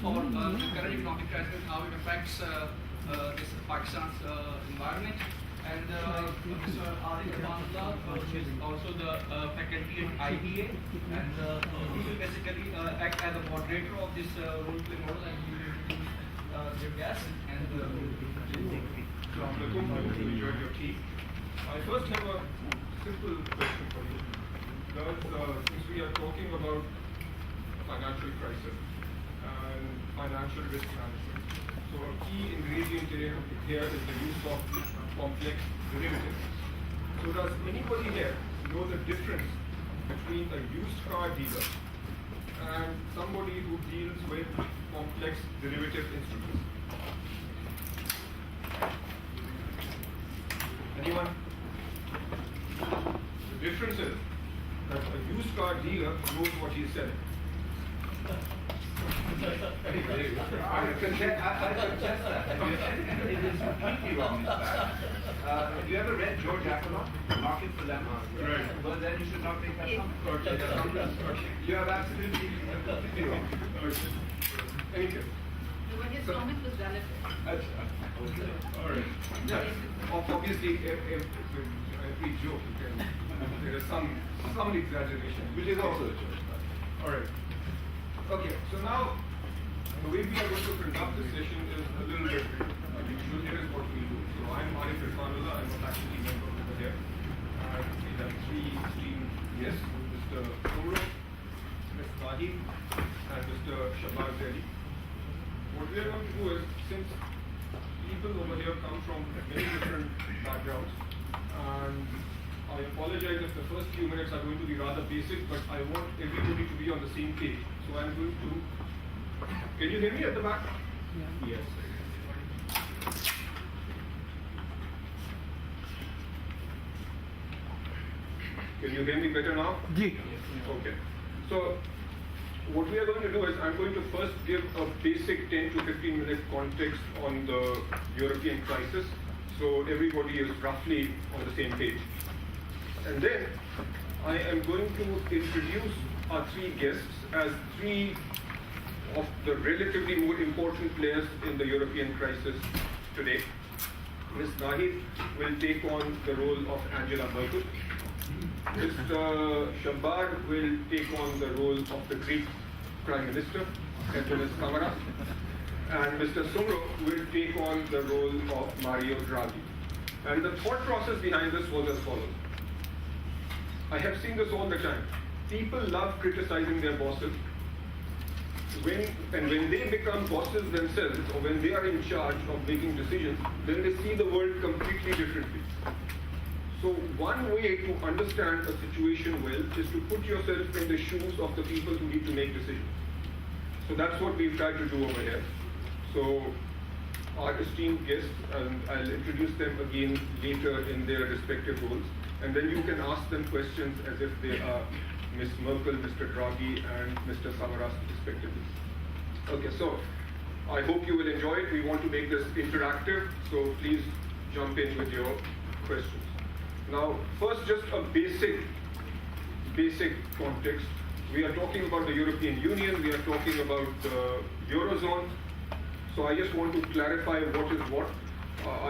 for the current economic crisis, how it affects this Pakistan's environment. And Mr. Arif Irfanullah, who is also the faculty at IBA, and he will basically act as a moderator of this role-play model, and he will introduce their guests. And I hope you enjoyed your tea. I first have a simple question for you. Since we are talking about financial crisis and financial risk management, so a key ingredient here is the use of complex derivatives. So does anybody here know the difference between a used car dealer and somebody who deals with complex derivative instruments? Anyone? The difference is that a used car dealer knows what he's selling. I contest that. It is completely wrong, in fact. Have you ever read George Akerlof, Market for Lemon? Right. Well, then you should not take that from. You have absolutely completely wrong. Thank you. But his comment was relative. All right. Yeah. Obviously, every joke there is some exaggeration, which is also a joke. All right. Okay. So now the way we are going to conduct this session is a little bit unusual. Here is what we do. So I'm Arif Irfanullah. I'm a faculty member over here. We have three esteemed guests: Mr. Soomro, Ms. Naheed, and Mr. Shabbar Zaidi. What we are going to do is, since people over here come from many different backgrounds, and I apologize if the first few minutes are going to be rather basic, but I want everybody to be on the same page. So I'm going to. Can you hear me at the back? Yeah. Yes. Can you hear me better now? Yes. Okay. So what we are going to do is I'm going to first give a basic 10 to 15 minute context on the European crisis, so everybody is roughly on the same page. And then I am going to introduce our three guests as three of the relatively more important players in the European crisis today. Ms. Naheed will take on the role of Angela Merkel. Mr. Shabbar will take on the role of the Greek Prime Minister, Antonis Samaras, and Mr. Soomro will take on the role of Mario Draghi. And the thought process behind this was as follows. I have seen this all the time. People love criticizing their bosses. When they become bosses themselves, or when they are in charge of making decisions, then they see the world completely differently. So one way to understand a situation well is to put yourself in the shoes of the people who need to make decisions. So that's what we've tried to do over here. So our esteemed guests, and I'll introduce them again later in their respective roles, and then you can ask them questions as if they are Ms. Merkel, Mr. Draghi, and Mr. Samaras respectively. Okay, so I hope you will enjoy it. We want to make this interactive, so please jump in with your questions. Now, first, just a basic context. We are talking about the European Union. We are talking about the Eurozone. So I just want to clarify what is what.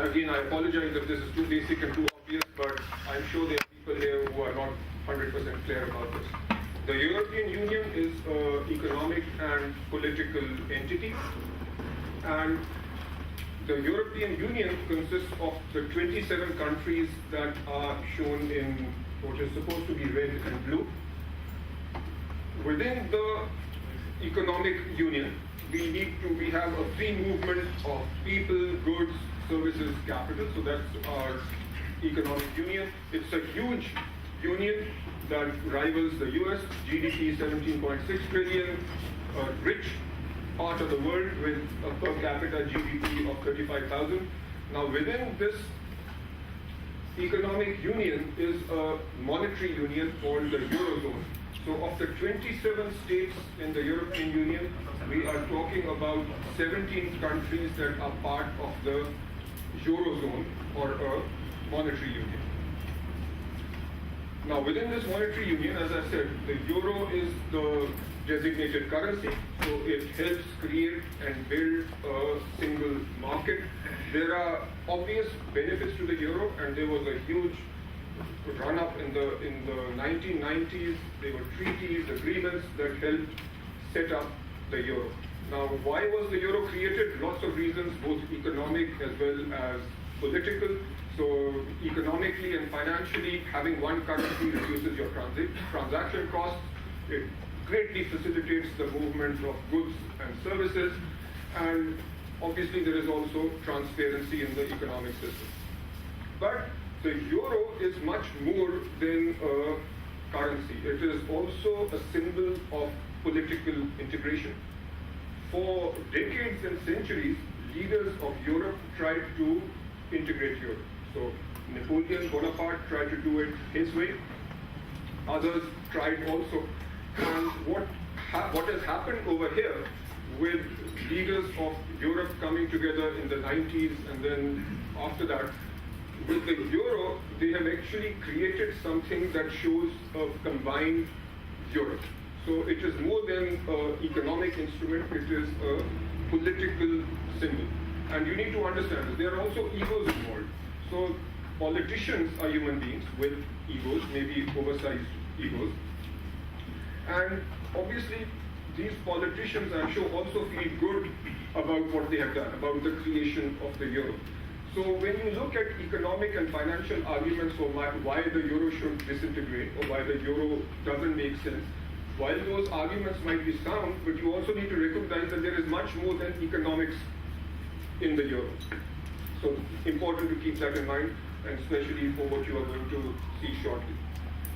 Again, I apologize if this is too basic and too obvious, but I'm sure there are people here who are not 100% clear about this. The European Union is an economic and political entity, and the European Union consists of the 27 countries that are shown in what is supposed to be red and blue. Within the economic union, we have a free movement of people, goods, services, capital. So that's our economic union. It's a huge union that rivals the US, GDP 17.6 trillion, a rich part of the world with a per capita GDP of 35,000. Now within this economic union is a monetary union called the Eurozone. So of the 27 states in the European Union, we are talking about 17 countries that are part of the Eurozone or a monetary union. Now within this monetary union, as I said, the euro is the designated currency. So it helps create and build a single market. There are obvious benefits to the euro, and there was a huge run-up in the 1990s. There were treaties, agreements that helped set up the euro. Now, why was the euro created? Lots of reasons, both economic as well as political. So economically and financially, having one currency reduces your transaction costs. It greatly facilitates the movement of goods and services. And obviously, there is also transparency in the economic system. But the euro is much more than a currency. It is also a symbol of political integration. For decades and centuries, leaders of Europe tried to integrate Europe. So Napoleon Bonaparte tried to do it his way. Others tried also. And what has happened over here with leaders of Europe coming together in the 90s and then after that, with the euro, they have actually created something that shows a combined Europe. So it is more than an economic instrument, it is a political symbol. And you need to understand that there are also egos involved. So politicians are human beings with egos, maybe oversized egos. And obviously, these politicians, I'm sure, also feel good about what they have done, about the creation of the euro. So when you look at economic and financial arguments for why the euro should disintegrate or why the euro doesn't make sense, while those arguments might be sound, but you also need to recognize that there is much more than economics in the euro. So important to keep that in mind, and especially for what you are going to see shortly.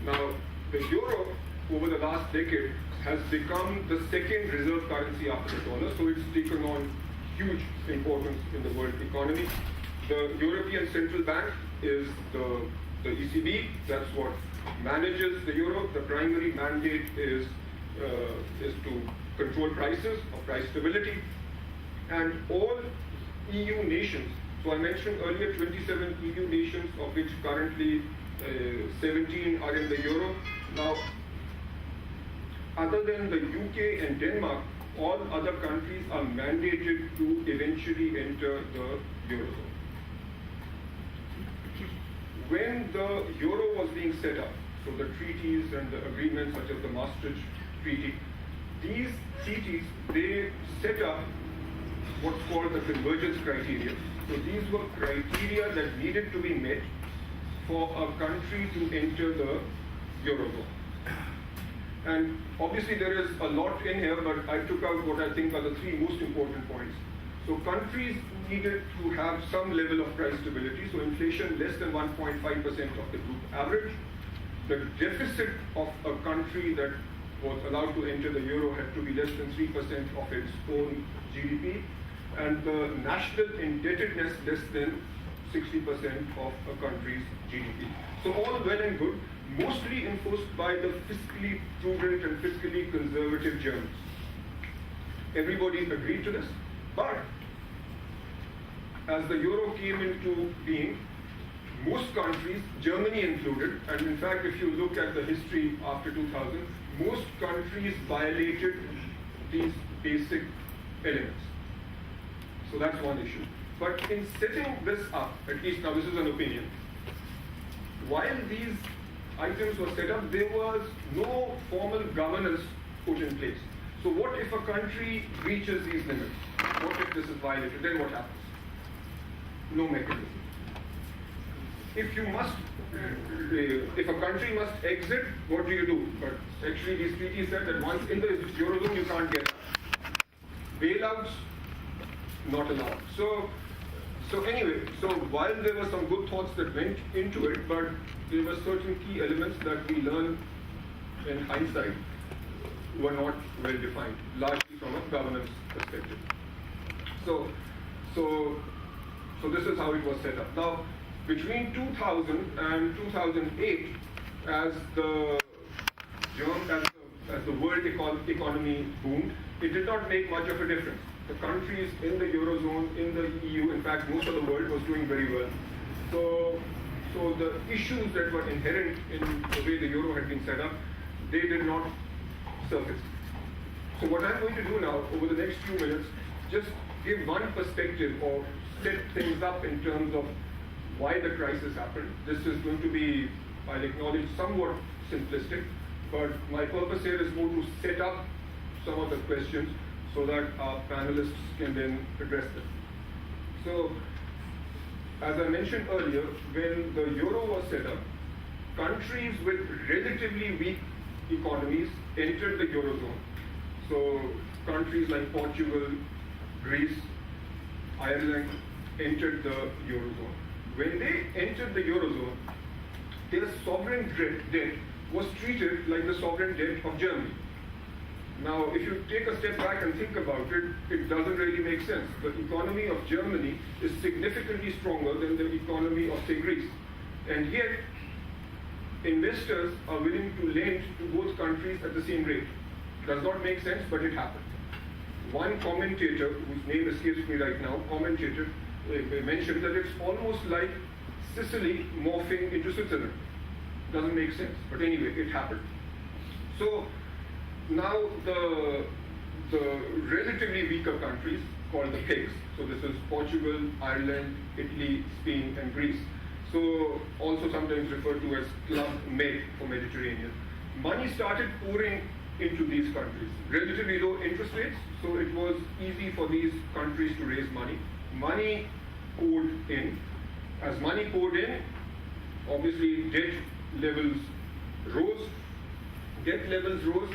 Now, the euro over the last decade has become the second reserve currency after the dollar, so it's taken on huge importance in the world economy. The European Central Bank is the ECB, that's what manages the euro. The primary mandate is to control prices or price stability. And all EU nations, so I mentioned earlier 27 EU nations, of which currently 17 are in the euro. Now, other than the UK and Denmark, all other countries are mandated to eventually enter the eurozone. When the euro was being set up, so the treaties and the agreements such as the Maastricht Treaty, these treaties, they set up what's called the Convergence Criterion. So these were criteria that needed to be met for a country to enter the eurozone. And obviously there is a lot in here, but I took out what I think are the three most important points. So countries needed to have some level of price stability, so inflation less than 1.5% of the group average. The deficit of a country that was allowed to enter the euro had to be less than 3% of its own GDP, and the national indebtedness less than 60% of a country's GDP. So all well and good, mostly enforced by the fiscally prudent and fiscally conservative Germans. Everybody agreed to this, but as the euro came into being, most countries, Germany included, and in fact if you look at the history after 2000, most countries violated these basic elements. So that's one issue. But in setting this up, at least now this is an opinion, while these items were set up, there was no formal governance put in place. So what if a country reaches these limits? What if this is violated? Then what happens? No mechanism. If a country must exit, what do you do? But actually these treaties said that once in the eurozone you can't get out. Bailouts, not allowed. So anyway, so while there were some good thoughts that went into it, but there were certain key elements that we learned in hindsight were not well defined, largely from a governance perspective. So this is how it was set up. Now, between 2000 and 2008, as the world economy boomed, it did not make much of a difference. The countries in the eurozone, in the EU, in fact, most of the world was doing very well. So the issues that were inherent in the way the euro had been set up, they did not surface. So what I'm going to do now, over the next few minutes, just give one perspective or set things up in terms of why the crisis happened. This is going to be, I'll acknowledge, somewhat simplistic, but my purpose here is more to set up some of the questions so that our panelists can then address them. So, as I mentioned earlier, when the euro was set up, countries with relatively weak economies entered the eurozone. So, countries like Portugal, Greece, Ireland entered the eurozone. When they entered the eurozone, their sovereign debt was treated like the sovereign debt of Germany. Now, if you take a step back and think about it, it doesn't really make sense. The economy of Germany is significantly stronger than the economy of, say, Greece. And yet, investors are willing to lend to both countries at the same rate. Does not make sense, but it happened. One commentator, whose name escapes me right now, mentioned that it's almost like Sicily morphing into Switzerland. Doesn't make sense, but anyway, it happened. So now the relatively weaker countries, called the PIGS, so this is Portugal, Ireland, Italy, Spain, and Greece, so also sometimes referred to as Club Med for Mediterranean. Money started pouring into these countries. Relatively low interest rates, so it was easy for these countries to raise money. Money poured in. As money poured in, obviously debt levels rose. Debt levels rose.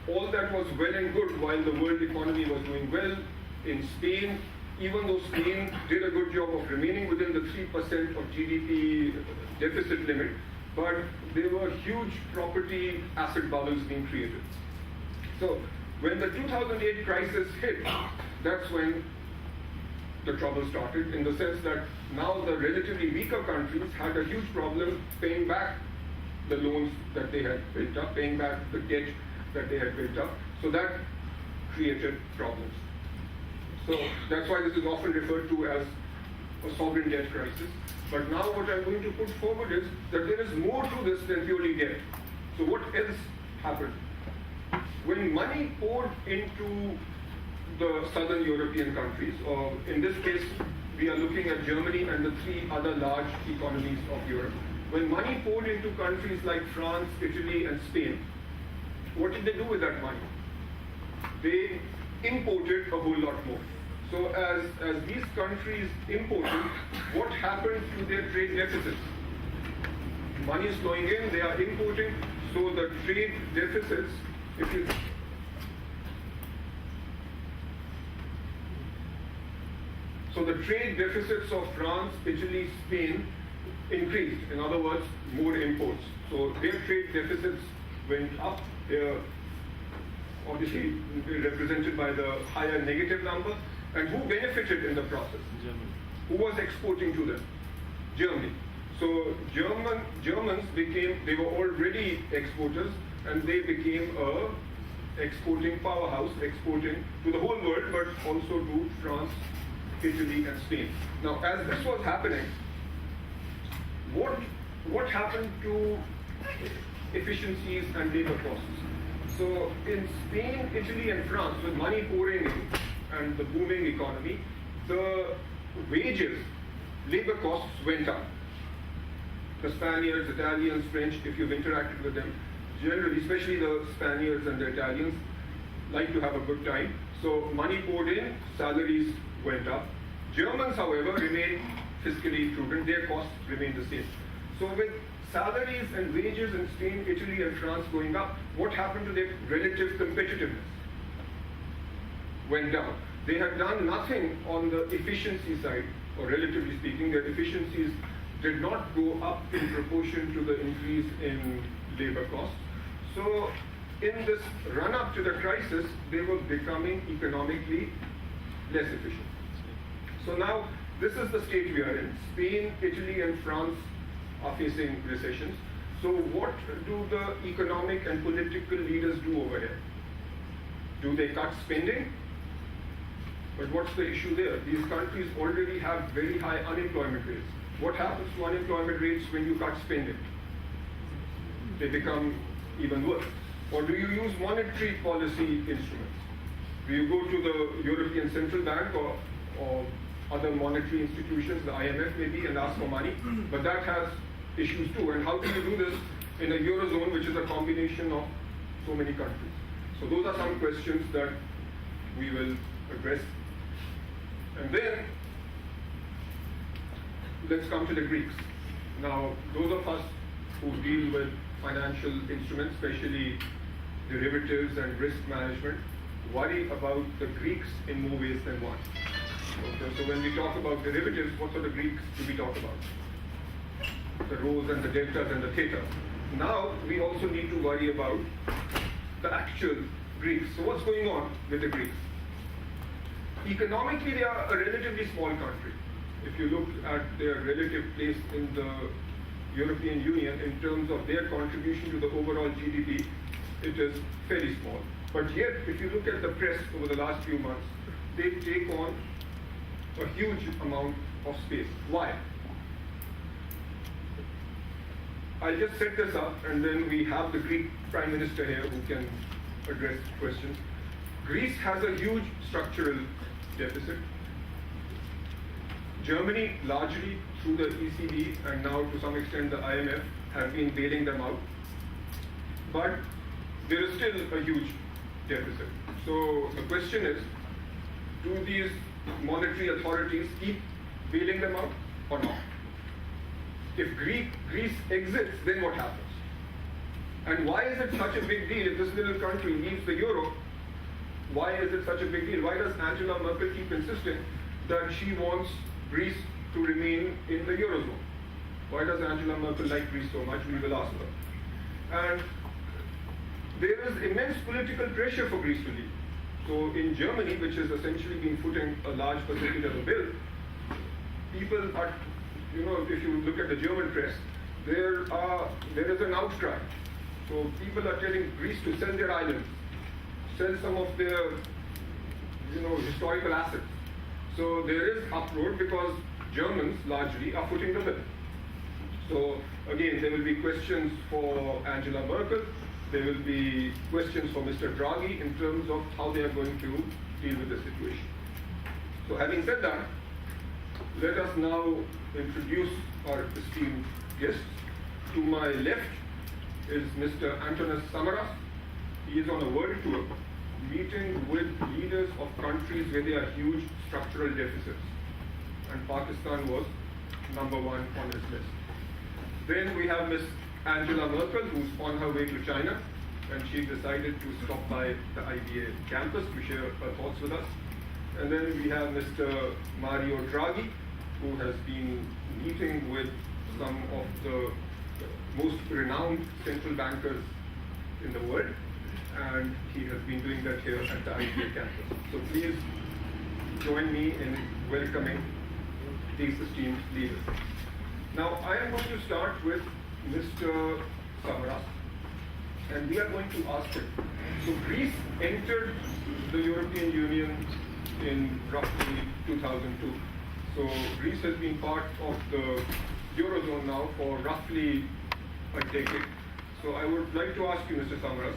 All that was well and good while the world economy was doing well. In Spain, even though Spain did a good job of remaining within the 3% of GDP deficit limit, but there were huge property asset bubbles being created. So when the 2008 crisis hit, that's when the trouble started, in the sense that now the relatively weaker countries had a huge problem paying back the loans that they had built up, paying back the debt that they had built up. So that created problems. So that's why this is often referred to as a sovereign debt crisis. But now what I'm going to put forward is that there is more to this than purely debt. So what else happened? When money poured into the southern European countries, or in this case, we are looking at Germany and the three other large economies of Europe. When money poured into countries like France, Italy, and Spain, what did they do with that money? They imported a whole lot more. So as these countries imported, what happened to their trade deficits? Money is flowing in, they are importing, so the trade deficits, so the trade deficits of France, Italy, Spain increased. In other words, more imports. So their trade deficits went up. They're obviously represented by the higher negative number. And who benefited in the process? Germany. Who was exporting to them? Germany. So Germans became, they were already exporters, and they became a exporting powerhouse, exporting to the whole world, but also to France, Italy, and Spain. Now, as this was happening, what happened to efficiencies and labor costs? So in Spain, Italy, and France, with money pouring in and the booming economy, the wages, labor costs went up. The Spaniards, Italians, French, if you've interacted with them, generally, especially the Spaniards and the Italians, like to have a good time. So money poured in, salaries went up. Germans, however, remained fiscally prudent. Their costs remained the same. So with salaries and wages in Spain, Italy, and France going up, what happened to their relative competitiveness? Went down. They had done nothing on the efficiency side, or relatively speaking, their efficiencies did not go up in proportion to the increase in labor costs. So in this run-up to the crisis, they were becoming economically less efficient. So now, this is the state we are in. Spain, Italy, and France are facing recessions. So what do the economic and political leaders do over here? Do they cut spending? But what's the issue there? These countries already have very high unemployment rates. What happens to unemployment rates when you cut spending? They become even worse. Or do you use monetary policy instruments? Do you go to the European Central Bank or other monetary institutions, the IMF maybe, and ask for money? But that has issues too. And how do you do this in a Eurozone, which is a combination of so many countries? So those are some questions that we will address. And then, let's come to the Greeks. Now, those of us who deal with financial instruments, especially derivatives and risk management, worry about the Greeks in more ways than one. Okay, so when we talk about derivatives, what sort of Greeks do we talk about? The rhos and the deltas and the theta. Now, we also need to worry about the actual Greeks. So what's going on with the Greeks? Economically, they are a relatively small country. If you look at their relative place in the European Union in terms of their contribution to the overall GDP, it is fairly small. But yet, if you look at the press over the last few months, they take on a huge amount of space. Why? I'll just set this up, and then we have the Greek Prime Minister here who can address questions. Greece has a huge structural deficit. Germany, largely through the ECB and now to some extent the IMF, have been bailing them out. But there is still a huge deficit. So the question is, do these monetary authorities keep bailing them out or not? If Greece exits, then what happens? And why is it such a big deal if this little country leaves the euro? Why is it such a big deal? Why does Angela Merkel keep insisting that she wants Greece to remain in the eurozone? Why does Angela Merkel like Greece so much? We will ask her. And there is immense political pressure for Greece to leave. So in Germany, which has essentially been footing a large percentage of the bill, people are, if you look at the German press, there is an outcry. So people are telling Greece to sell their islands, sell some of their, historical assets. So there is uproar because Germans largely are footing the bill. So again, there will be questions for Angela Merkel. There will be questions for Mr. Draghi in terms of how they are going to deal with the situation. So having said that, let us now introduce our esteemed guests. To my left is Mr. Antonis Samaras. He is on a world tour, meeting with leaders of countries where there are huge structural deficits. And Pakistan was number one on his list. Then we have Ms. Angela Merkel, who's on her way to China, and she decided to stop by the IBA campus to share her thoughts with us. And then we have Mr. Mario Draghi, who has been meeting with some of the most renowned central bankers in the world, and he has been doing that here at the IBA campus. So please join me in welcoming these esteemed leaders. Now, I am going to start with Mr. Samaras, and we are going to ask him. So Greece entered the European Union in roughly 2002. So Greece has been part of the Eurozone now for roughly a decade. So I would like to ask you, Mr. Samaras,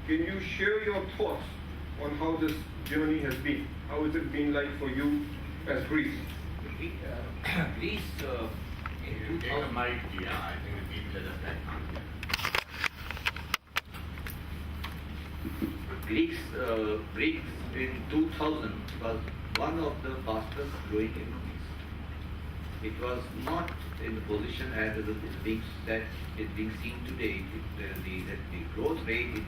can you share your thoughts on how this journey has been? How has it been like for you as Greece? Greece in 2000. Greece in 2000 was one of the fastest growing economies. It was not in the position as it is being seen today. The growth rate in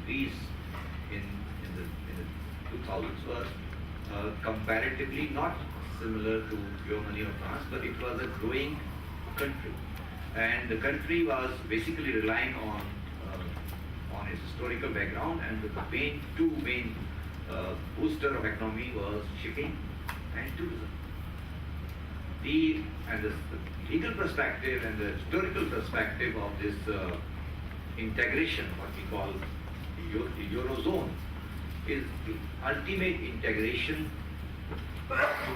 Greece in the 2000s was comparatively not similar to Germany or France, but it was a growing country. And the country was basically relying on its historical background, and the two main booster of economy was shipping and tourism. The legal perspective and the historical perspective of this integration, what we call the Eurozone, is the ultimate integration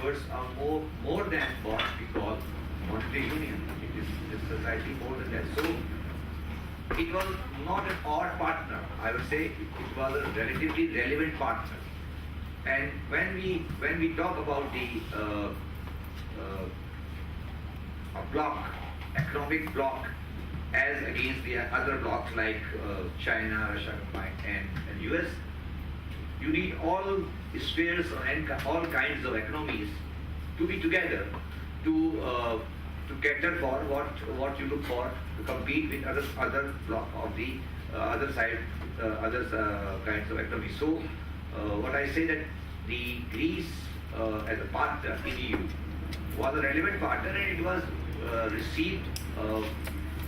towards a more than what we call monetary union. It is slightly more than that. So it was not an odd partner. I would say it was a relatively relevant partner. And when we talk about the a bloc, economic bloc, as against the other blocs like China, Russia, and US, you need all spheres and all kinds of economies to be together to cater for what you look for to compete with other block of the other side, other kinds of economies. So what I say that the Greece as a partner in EU was a relevant partner, and it was received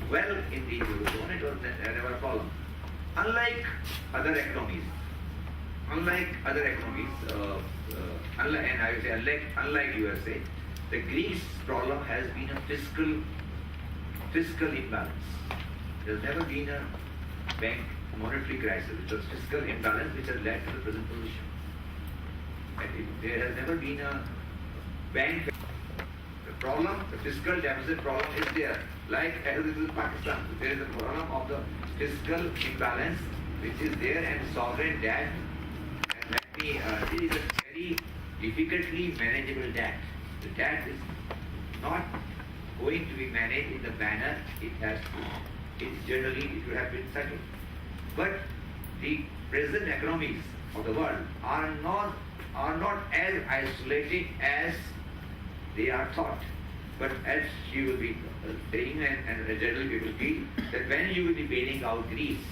well in the Eurozone. It was never a problem. Unlike other economies, and I would say unlike USA, the Greece problem has been a fiscal imbalance. There's never been a bank monetary crisis. It was fiscal imbalance which has led to the present position. There has never been a bank. The problem, the fiscal deficit problem is there. Like as it is in Pakistan, there is a problem of the fiscal imbalance which is there, and sovereign debt. And it is a very difficultly manageable debt. The debt is not going to be managed in the manner it has to. It should have been settled. But the present economies of the world are not as isolated as they are thought. But as she will be saying, and generally people feel, that when you will be bailing out Greece,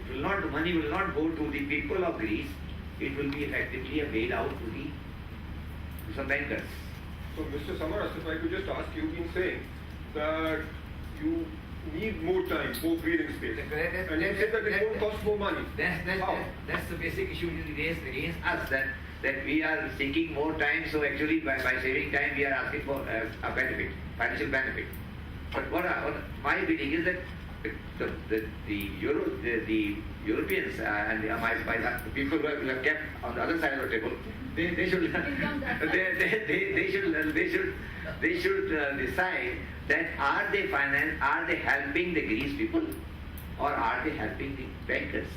the money will not go to the people of Greece, it will be effectively a bailout to some bankers. So Mr. Samaras, if I could just ask, you've been saying that you need more time, more breathing space. And you said that it won't cost more money. That's the basic issue which is raised against us, that we are seeking more time, so actually by saving time we are asking for a benefit, financial benefit. But what my feeling is that the Europeans and the people who have kept on the other side of the table, they should decide that are they helping the Greece people, or are they helping the bankers?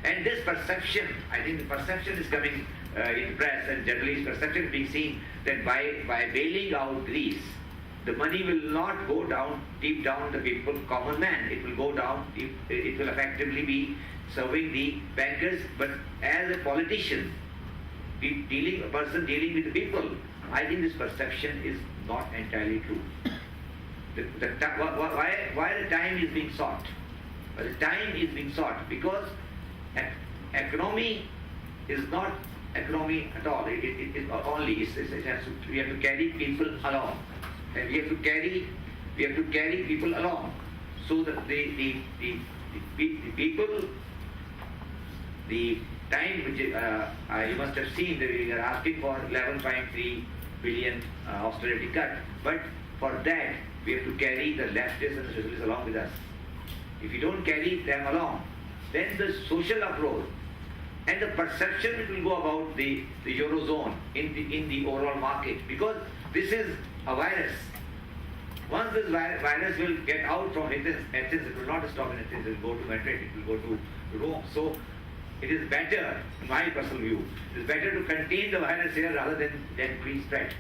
And this perception, I think the perception is coming in press, and generally perception being seen that by bailing out Greece, the money will not go down deep down the people, common man. It will go down. It will effectively be serving the bankers. But as a politician, a person dealing with the people, I think this perception is not entirely true. Why the time is being sought? The time is being sought because economy is not economy at all. It is only we have to carry people along, and we have to carry people along. So that the people, the time which you must have seen that we are asking for 11.3 billion austerity cut, but for that we have to carry the leftists and the socialists along with us. If you don't carry them along, then the social uproar and the perception which will go about the Eurozone in the overall market, because this is a virus. Once this virus will get out from Athens, it will not stop in Athens, it will go to Madrid, it will go to Rome. So it is better, in my personal view, it is better to contain the virus here rather than increase spread.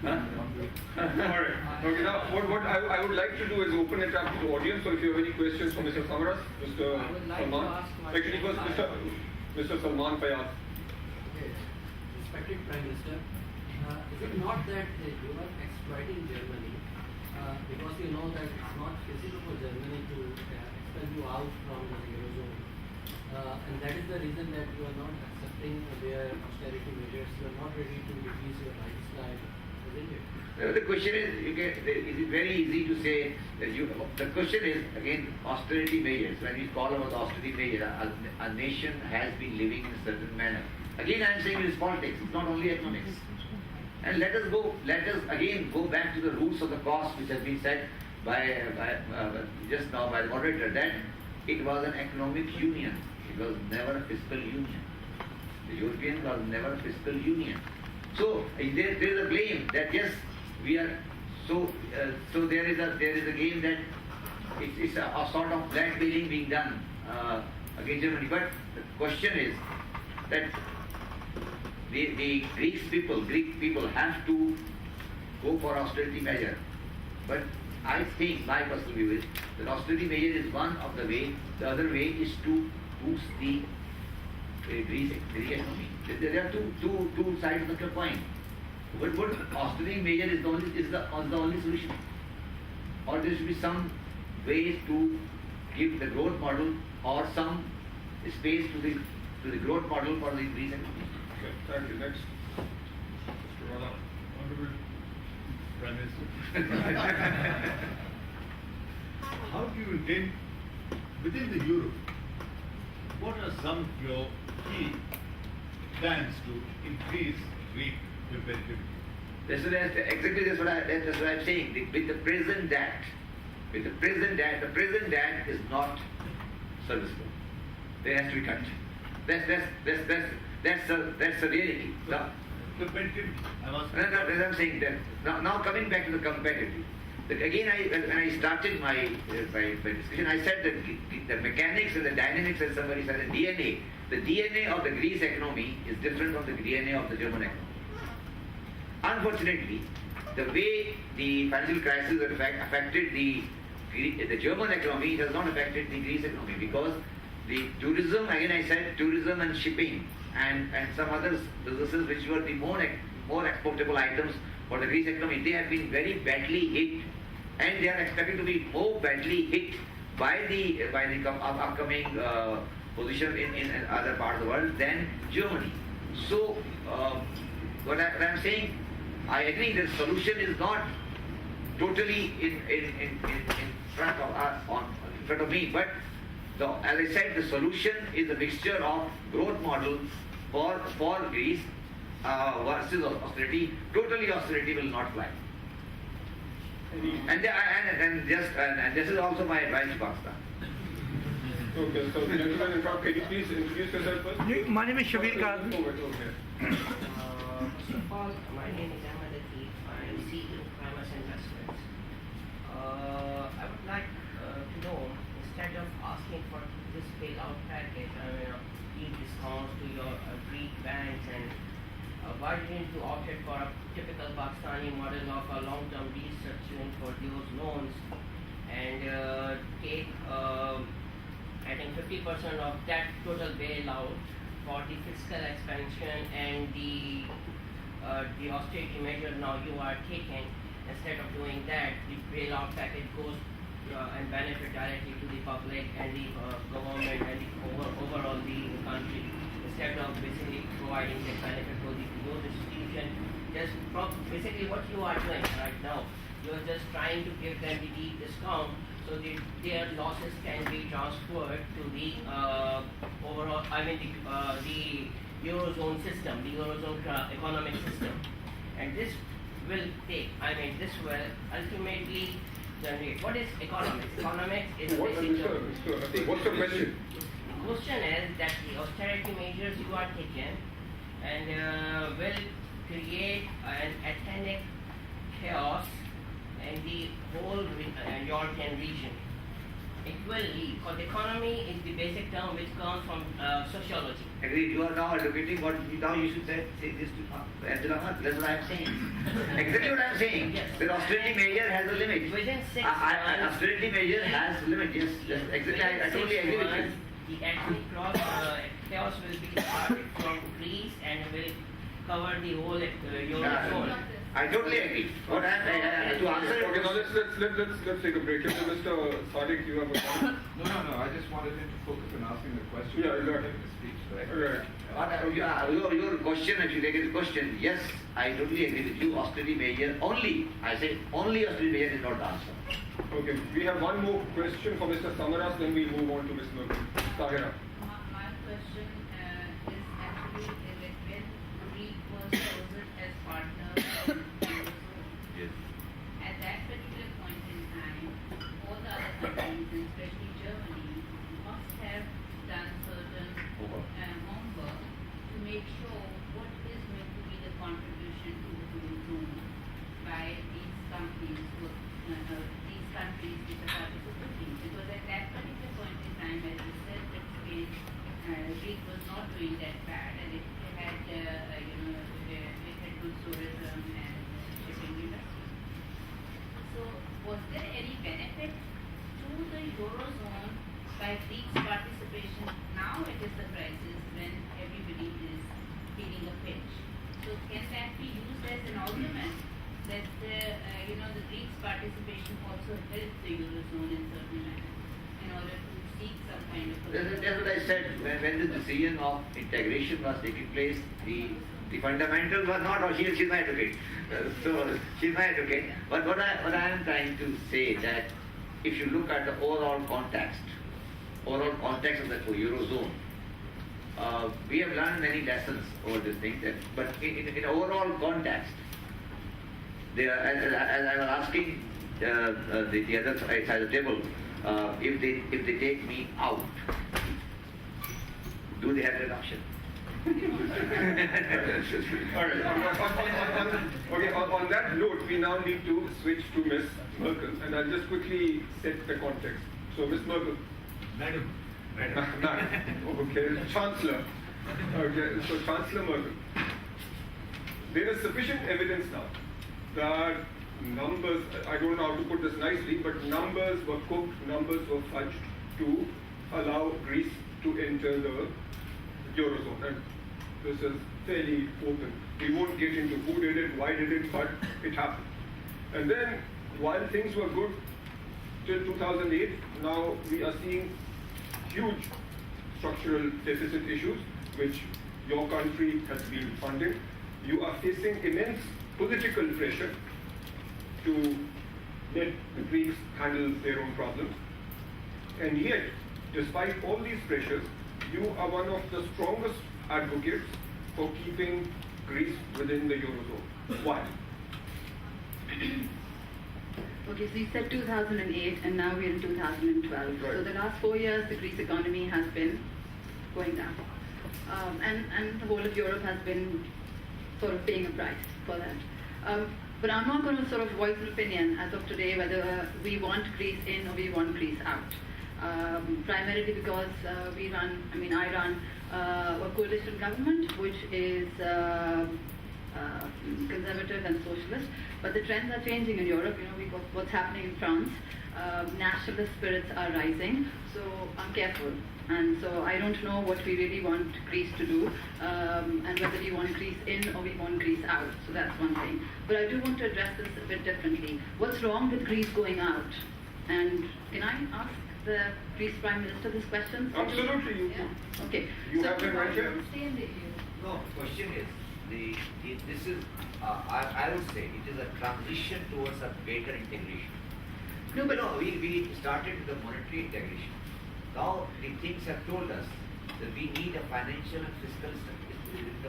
Alright. Okay, now what I would like to do is open it up to the audience. So if you have any questions for Mr. Samaras, Mr. Salman. Actually, first Mr. Salman Fayaz. Okay. Respected Prime Minister, is it not that you are exploiting Germany because you know that it's not feasible for Germany to expel you out from the Eurozone? And that is the reason that you are not accepting their austerity measures. You are not ready to decrease your lifestyle, isn't it? The question is, it is very easy to say that the question is, again, austerity measures. When we call about austerity measures, a nation has been living in a certain manner. Again, I am saying it is politics, it's not only economics. And let us again go back to the roots of the cause which has been said by just now by the moderator, that it was an economic union. It was never a fiscal union. The European was never a fiscal union. So there is a blame that yes, we are so there is a game that it's a sort of blackmailing being done against Germany. But the question is that the Greek people have to go for austerity measure. But I think my personal view is that austerity measure is one of the way. The other way is to boost the Greek economy. There are two sides of the coin. But austerity measure is the only solution, or there should be some way to give the growth model or some space to the growth model for the Greek economy. Okay, thank you. Next, Mr. Raza. Honorable Prime Minister, how do you intend, within the Euro, what are some of your key plans to increase Greek competitivity? Exactly that's what I'm saying. With the present debt, the present debt is not serviceable. There has to be cut. That's the reality. Competitivity. No, I'm saying that. Now coming back to the competitive. Again, when I started my discussion, I said that the mechanics and the dynamics, as somebody said, the DNA of the Greece economy is different from the DNA of the German economy. Unfortunately, the way the financial crisis affected the German economy, it has not affected the Greece economy, because the tourism, again I said, tourism and shipping and some other businesses which were the more exportable items for the Greece economy, they have been very badly hit, and they are expected to be more badly hit by the upcoming position in other parts of the world than Germany. So what I'm saying, I agree that the solution is not totally in front of me, but as I said, the solution is a mixture of growth model for Greece versus austerity. Totally austerity will not fly. And this is also my advice to Pakistan. Okay, so gentlemen, in front, can you please introduce yourself first? My name is Shabir. Okay. First of all, my name is Ahmed. I am CEO of Commerce Investments. I would like to know, instead of asking for this bailout package, give discounts to your Greek banks, and why didn't you opt for a typical Pakistani model of a long-term restructuring for those loans and take, I think 50% of that total bailout for the fiscal expansion and the austerity measure now you are taking? Instead of doing that, the bailout package goes and benefit directly to the public and the government and the overall the country, instead of basically providing the benefit for the new institution. Basically what you are doing right now, you are just trying to give them the deep discount so that their losses can be transferred to the overall, the Eurozone system, the Eurozone economic system. And this will this will ultimately generate. What is economics? Economics is basically... What's the question? The question is that the austerity measures you are taking and will create an ethnic chaos in the whole European region. It will lead, because economy is the basic term which comes from sociology. Agreed. You are now advocating what now you should say this to Angela Merkel. That's what I am saying. Exactly what I am saying. Yes. The austerity measure has a limit. Within 6 months, austerity measure has a limit. Yes, exactly. I totally agree with you. The ethnic chaos will be started from Greece and will cover the whole Eurozone. I totally agree. What I to answer Okay, now let's take a break. Mr. Sadeq, you have a comment? No. I just wanted him to focus on asking the question. Yeah, exactly. In the speech, Right. your question, if you take it question, yes, I totally agree with you. Austerity measure only. I say only austerity measure is not the answer. Okay, we have one more question for Mr. Samaras, then we'll move on to Ms. Tahira. My question is actually when Greek was chosen as partner of the Eurozone. Yes. At that particular point in time, all the other countries, especially Germany, must have done certain homework to make sure what is going to be the contribution to the Eurozone by these countries which are participating. can that be used as an argument that the Greeks' participation also helped the Eurozone in certain manner in order to seek some kind of That's what I said. When the decision of integration was taking place, the fundamental was not, oh, she's my advocate. So she's my advocate. But what I am trying to say that if you look at the overall context of the Eurozone, we have learned many lessons over this thing. But in overall context, as I was asking the other side of the table, if they take me out, do they have that option? All right. On that note, we now need to switch to Ms. Merkel, and I'll just quickly set the context. So, Ms. Merkel. Madam. Okay, Chancellor. Okay, so Chancellor Merkel. There is sufficient evidence now that numbers, I don't know how to put this nicely, but numbers were cooked, numbers were fudged to allow Greece to enter the Eurozone. And this is fairly open. We won't get into who did it, why did it, but it happened. And then, while things were good till 2008, now we are seeing huge structural deficit issues, which your country has been funding. You are facing immense political pressure to let the Greeks handle their own problems. And yet, despite all these pressures, you are one of the strongest advocates for keeping Greece within the Eurozone. Why? Okay, so you said 2008 and now we're in 2012. Right. So the last 4 years the Greece economy has been going down. And the whole of Europe has been sort of paying a price for that. But I'm not going to sort of voice an opinion as of today whether we want Greece in or we want Greece out. Primarily because I run a coalition government which is conservative and socialist, but the trends are changing in Europe. We've got what's happening in France. Nationalist spirits are rising, so I'm careful. And so I don't know what we really want Greece to do, and whether we want Greece in or we want Greece out. So that's one thing. But I do want to address this a bit differently. What's wrong with Greece going out? And can I ask the Greece Prime Minister this question? Absolutely. Yeah. Okay. You have been right here. No, question is, this is, I would say, it is a transition towards a greater integration. No, but we started with the monetary integration. Now the things have told us that we need a financial and fiscal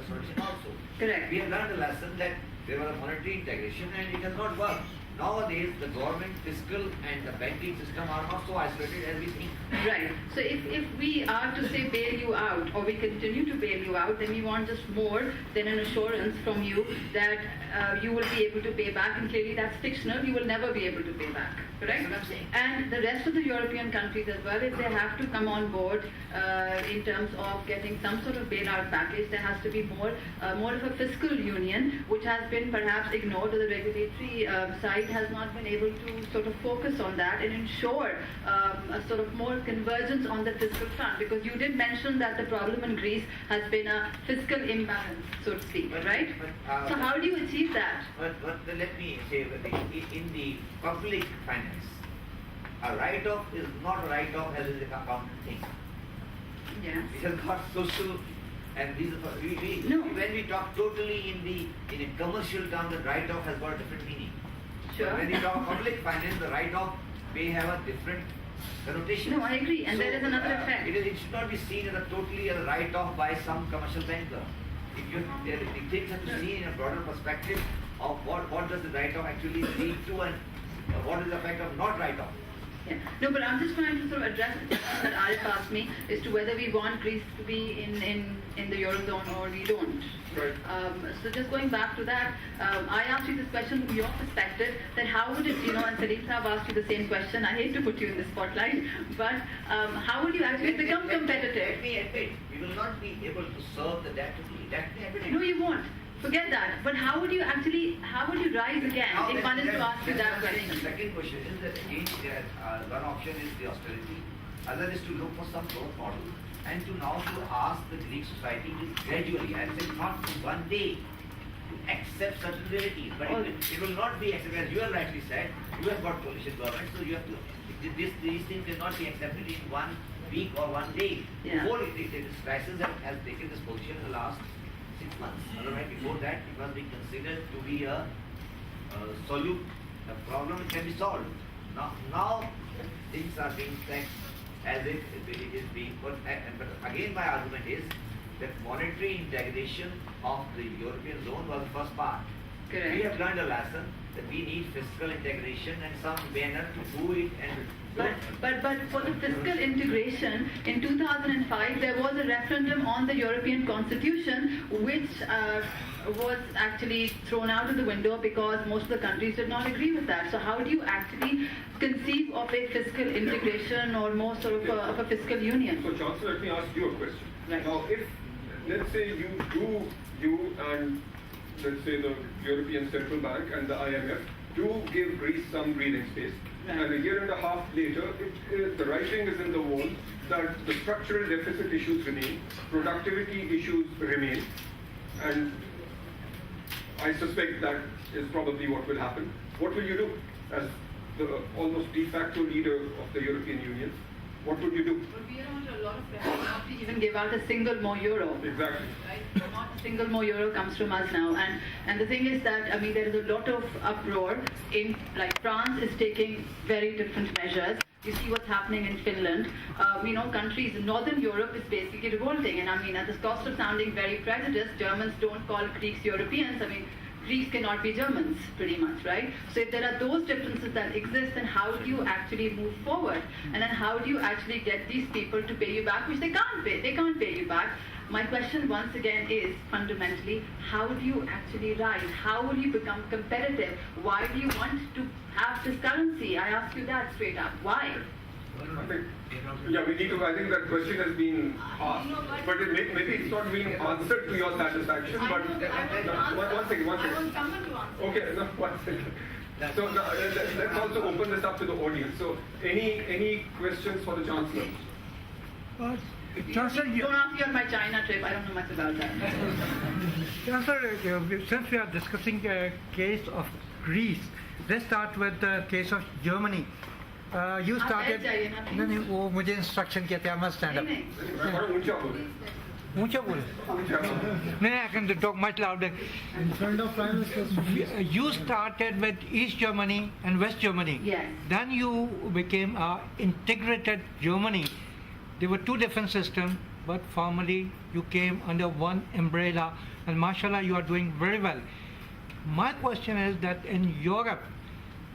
solution also. Correct. We have learned a lesson that there was a monetary integration and it has not worked. Nowadays, the government, fiscal and the banking system are not so isolated as we think. right. So if we are to say bail you out, or we continue to bail you out, then we want just more than an assurance from you that you will be able to pay back. And clearly that's fictional. You will never be able to pay back. Correct? That's what I'm saying. And the rest of the European countries as well, if they have to come on board in terms of getting some sort of bailout package, there has to be more of a fiscal union, which has been perhaps ignored, or the regulatory side has not been able to sort of focus on that and ensure a sort of more convergence on the fiscal front. Because you did mention that the problem in Greece has been a fiscal imbalance, so to speak, right? So how do you achieve that? But let me say, in the public finance, a write-off is not a write-off as is a accountant thing. Yes. It has got social, and these are, No. when we talk totally in a commercial term, the write-off has got a different meaning. Sure. When we talk public finance, the write-off may have a different connotation. No, I agree, and there is another effect. It should not be seen as a totally as a write-off by some commercial banker. The things have to be seen in a broader perspective of what does the write-off actually lead to, and what is the effect of not write-off. Yeah. No, but I'm just trying to sort of address the question that Arif asked me as to whether we want Greece to be in the Eurozone or we don't. Right. So just going back to that, I asked you this question from your perspective, that how would it, and Salim Saab asked you the same question. I hate to put you in the spotlight, but how would you actually become competitive? Let me admit, we will not be able to serve the debt totally. That may happen. No, you won't. Forget that. But how would you rise again Now, if one is to ask you that The question? second question is that again, one option is the austerity, other is to look for some growth model, and to ask the Greek society to gradually, I said not in one day, accept certain realities, but it will not be accepted. As you have rightly said, you have got coalition government, so you have to. These things cannot be accepted in 1 week or 1 day. Yeah. Before this crisis has taken this position in the last 6 months. Otherwise, before that, it must be considered to be a problem which can be solved. Now things are being said as if it is being put. But again, my argument is that monetary integration of the European zone was the first part. Correct. We have learned a lesson that we need fiscal integration and some manner to do it and But for the fiscal integration, in 2005 there was a referendum on the European Constitution which was actually thrown out of the window because most of the countries did not agree with that. So how do you actually conceive of a fiscal integration or more sort of a fiscal union? So Chancellor, let me ask you a question. Right. Now, if, let's say you and let's say the European Central Bank and the IMF do give Greece some breathing space, right, and a year and a half later, the writing is in the wall that the structural deficit issues remain, productivity issues remain, and I suspect that is probably what will happen. What will you do as the almost de facto leader of the European Union? What would you do? But we are under a lot of pressure not to even give out a single more euro. Exactly. Right? Not a single more euro comes from us now. And the thing is that, I mean, there is a lot of uproar in, like France is taking very different measures. You see what's happening in Finland. Countries in Northern Europe is basically revolting. And I mean, at the cost of sounding very prejudiced, Germans don't call Greeks Europeans. I mean, Greeks cannot be Germans, pretty much, right? So if there are those differences that exist, then how do you actually move forward? And then how do you actually get these people to pay you back, which they can't pay? They can't pay you back. My question once again is, fundamentally, how do you actually rise? How will you become competitive? Why do you want to have this currency? I ask you that straight up. Why? I think, I think that question has been asked, but maybe it's not being answered to your satisfaction, but one second. I want someone to answer. Okay, no, 1 second. So let's also open this up to the audience. So any questions for the Chancellor? Chancellor, Don't ask me on my China trip. I don't know much about that. Chancellor, since we are discussing the case of Greece, let's start with the case of Germany. You started. नहीं वो मुझे instruction किया था, I must stand up. ऊंचा बोले. नहीं, I can talk much louder. In front of Prime Minister. You started with East Germany and West Germany. Yes. Then you became integrated Germany. There were two different systems, but formally you came under one umbrella, and mashallah, you are doing very well. My question is that in Europe,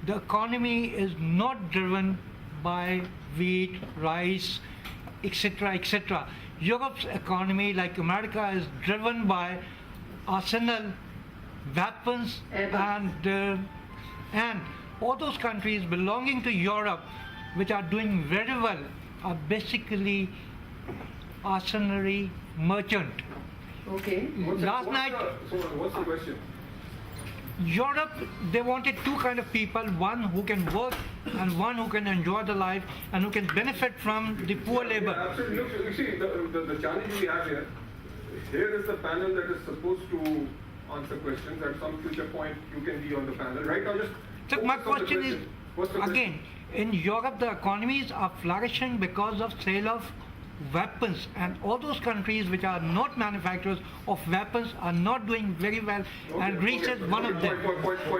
the economy is not driven by wheat, rice, etc., etc. Europe's economy, like America, is driven by arsenal, weapons, and all those countries belonging to Europe, which are doing very well, are basically arsenary merchant. Okay. Last night, what's the question? Europe, they wanted two kind of people, one who can work and one who can enjoy the life and who can benefit from the poor labor. Yeah, absolutely. Look, you see, the challenge we have here is the panel that is supposed to answer questions. At some future point, you can be on the panel. Right now, just So my focus on the question is, What's the question? again, in Europe, the economies are flourishing because of sale of weapons, and all those countries which are not manufacturers of weapons are not doing very well, and Greece is one of them. Point Can I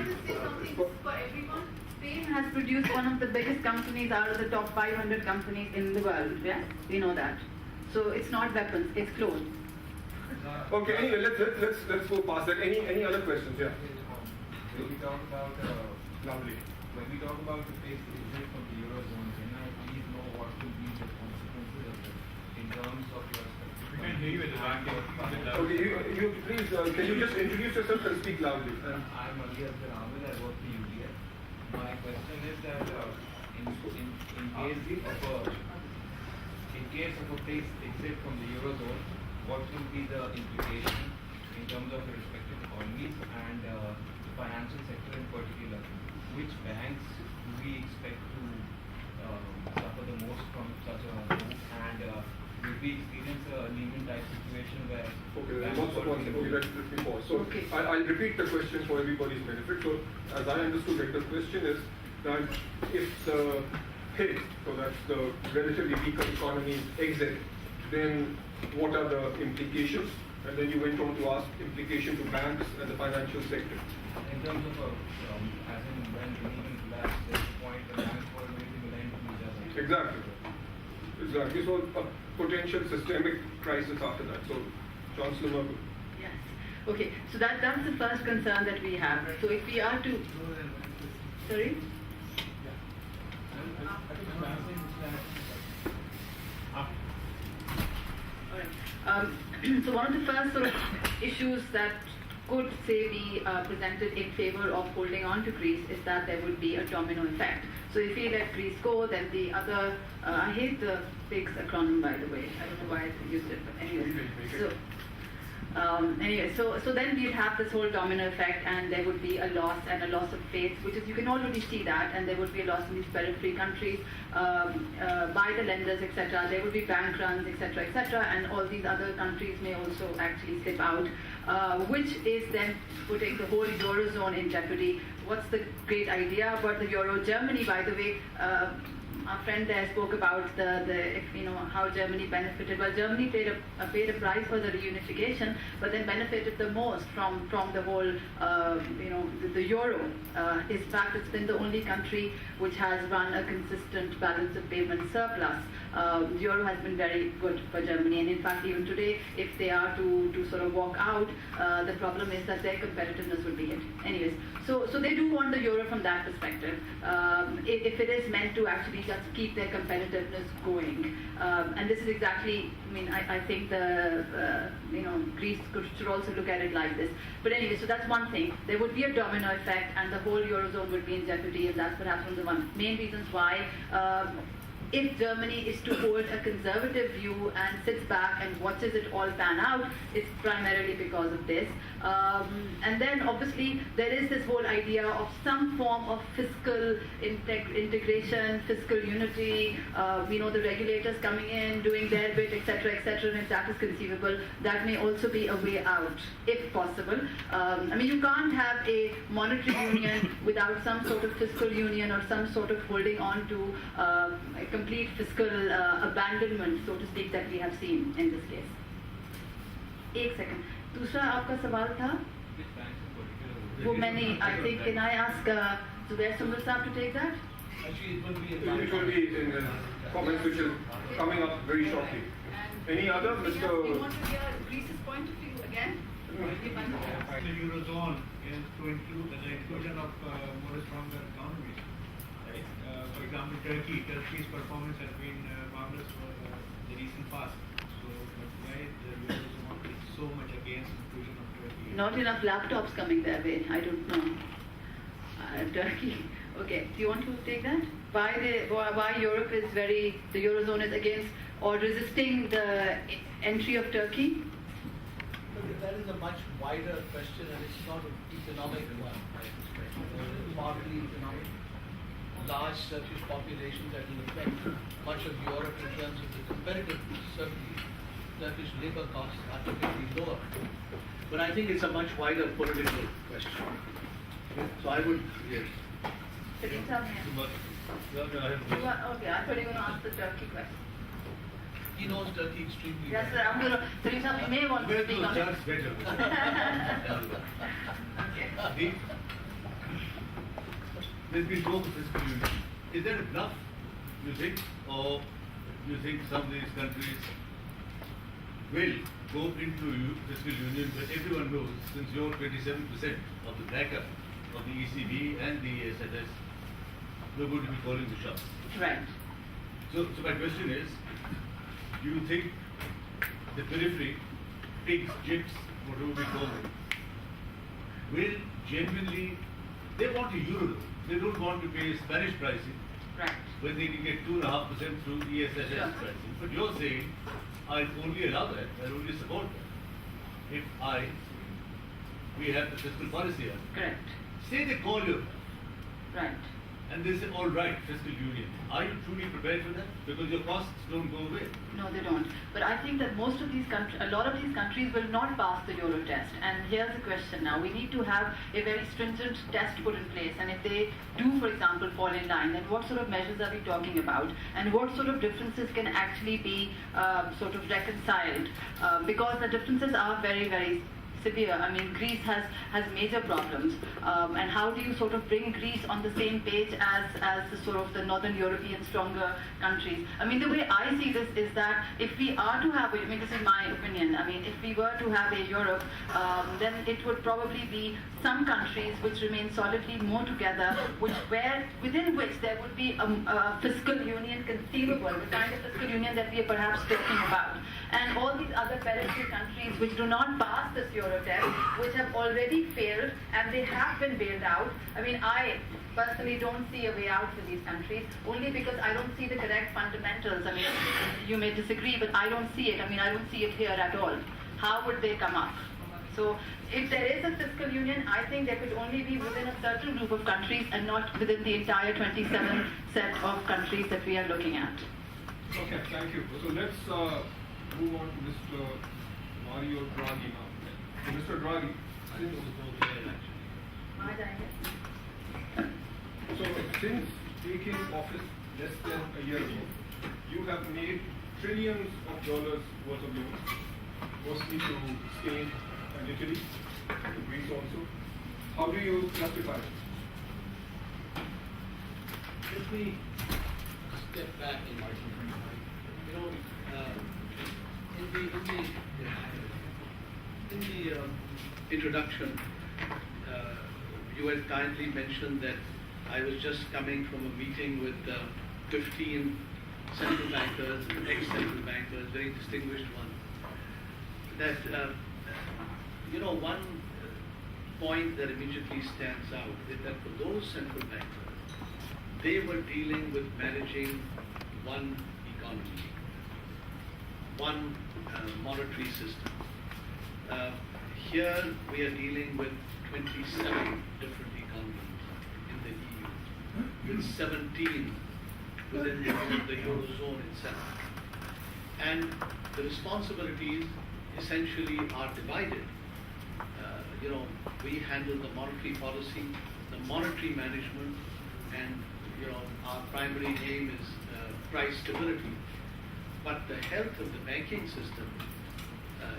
just say something for everyone? Spain has produced one of the biggest companies out of the top 500 companies in the world. Yeah, we know that. So it's not weapons, it's clothes. Okay, anyway, let's go past that. Any other questions? Yeah. When we talk about Lovely. when we talk about the phase exit from the eurozone, can I please know what will be the consequences of it in terms of your specific? We can hear you at the back. Okay, you please can you just introduce yourself and speak loudly? I'm Ali Abdul Ahmed. I work for UBS. My question is that in case of a phase exit from the eurozone, what will be the implication in terms of the respective economies and the financial sector in particular? Which banks do we expect to suffer the most from such a move, and Did we experience a Lehman type situation where? Okay, then lots of ones. Okay, let me pause. So Okay. I'll repeat the question for everybody's benefit. So as I understood it, the question is that if the hit, so that's the relatively weaker economies exit, then what are the implications? And then you went on to ask implication to banks and the financial sector. In terms of, as in when Lehman collapsed, at the point the banks were going to lend to each other. Exactly. Exactly. So a potential systemic crisis after that. So Chancellor Merkel. Yes. Okay, so that's the first concern that we have. So if we are to, sorry? Alright. So one of the first sort of issues that could say be presented in favor of holding on to Greece is that there would be a domino effect. So if we let Greece go, then the other, I hate the PIGS acronym by the way, I don't know why I used it, but anyway, so then we'd have this whole domino effect and there would be a loss and a loss of faith, which is, you can already see that, and there would be a loss in these periphery countries by the lenders, etc. There would be bank runs, etc., etc., and all these other countries may also actually slip out, which is then putting the whole Eurozone in jeopardy. What's the great idea about the Euro? Germany, by the way, our friend there spoke about how Germany benefited. Well, Germany paid a price for the reunification, but then benefited the most from the whole the euro. In fact, it's been the only country which has run a consistent balance of payment surplus. The euro has been very good for Germany, and in fact, even today, if they are to sort of walk out, the problem is that their competitiveness will be hit. Anyways, so they do want the euro from that perspective. If it is meant to actually just keep their competitiveness going, and this is exactly, I think Greece should also look at it like this. But anyway, so that's one thing. There would be a domino effect, and the whole eurozone would be in jeopardy, and that's perhaps one of the main reasons why. If Germany is to hold a conservative view and sits back and watches it all pan out, it's primarily because of this. And then obviously there is this whole idea of some form of fiscal integration, fiscal unity, the regulators coming in, doing their bit, etc., etc., and if that is conceivable, that may also be a way out, if possible. You can't have a monetary union without some sort of fiscal union or some sort of holding on to a complete fiscal abandonment, so to speak, that we have seen in this case. एक second, दूसरा आपका सवाल था वो मैंने, I think, can I ask Zubyr Soomro to take that? Actually, it will be It will be in the comments which is coming up very shortly. Any other, Mr. You want to hear Greece's point of view again? The Eurozone is to include the inclusion of more stronger economies. Right? For example, Turkey's performance has been marvelous for the recent past. So, why the Eurozone is so much against inclusion of Turkey? Not enough laptops coming their way. I don't know. Turkey. Okay. Do you want to take that? Why Europe is the Eurozone is against or resisting the entry of Turkey? That is a much wider question, and it's not an economic one. It's partly economic. Large Turkish population that will affect much of Europe in terms of the competitiveness. Certainly, Turkish labor costs are typically lower. But I think it's a much wider political question. So I would, yes. Can you tell me? Okay, I thought you were going to ask the Turkey question. He knows Turkey extremely Yes, well. sir. I'm going to. So you may want to speak on it. Okay. There's been no fiscal union. Is that enough, you think? Or you think some of these countries will go into fiscal union, but everyone knows, since you're 27% of the backup of the ECB and the SLS, you're going to be calling the shots. Right. So my question is, do you think the periphery, pigs, chips, whatever we call them, will genuinely, they want a euro, they don't want to pay Spanish pricing, Right. when they can get 2.5% through ESSS pricing. But you're saying, I'll only allow that, I'll only support that, if we have the fiscal policy. Correct. Say they call you, Right. and they say, all right, fiscal union. Are you truly prepared for that? Because your costs don't go away. No, they don't. But I think that most of these countries, a lot of these countries will not pass the Euro test. And here's the question now. We need to have a very stringent test put in place. And if they do, for example, fall in line, then what sort of measures are we talking about? And what sort of differences can actually be sort of reconciled? Because the differences are very, very severe. I mean, Greece has major problems, and how do you sort of bring Greece on the same page as the sort of the Northern European stronger countries? I mean, the way I see this is that if we are to have, I mean, this is my opinion. I mean, if we were to have a Europe, then it would probably be some countries which remain solidly more together, within which there would be a fiscal union conceivable, the kind of fiscal union that we are perhaps talking about, and all these other peripheral countries which do not pass this Euro test, which have already failed and they have been bailed out. I mean, I personally don't see a way out for these countries, only because I don't see the correct fundamentals. I mean, you may disagree, but I don't see it. I mean, I don't see it here at all. How would they come up? So if there is a fiscal union, I think there could only be within a certain group of countries and not within the entire 27 set of countries that we are looking at. Okay, thank you. So let's move on to Mr. Mario Draghi now. So Mr. Draghi, I think it was no fair actually. so since taking office less than a year ago, you have made trillions of dollars worth of loans, mostly to Spain and Italy, to Greece also. How do you justify it? Let me step back in my you know, in the introduction, you had kindly mentioned that I was just coming from a meeting with 15 central bankers, ex-central bankers, very distinguished ones. That, you know, one point that immediately stands out is that for those central bankers, they were dealing with managing one economy, one monetary system. Here we are dealing with 27 different economies in the EU, with 17 within the Eurozone itself. And the responsibilities essentially are divided. You know, we handle the monetary policy, the monetary management, and you know, our primary aim is price stability. But the health of the banking system,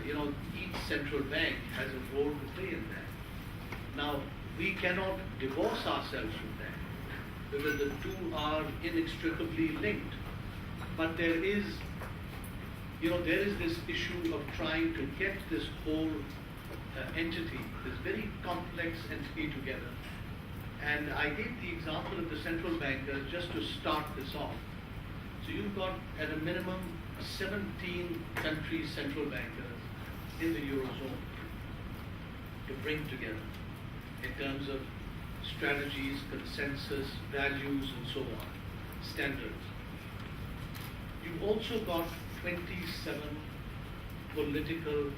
you know, each central bank has a role to play in that. Now, we cannot divorce ourselves from that because the two are inextricably linked. But there is, you know, there is this issue of trying to get this whole entity, this very complex entity together. And I gave the example of the central bankers just to start this off. So you've got at a minimum 17 countries' central bankers in the Eurozone to bring together in terms of strategies, consensus, values, and so on, standards. You've also got 27 political,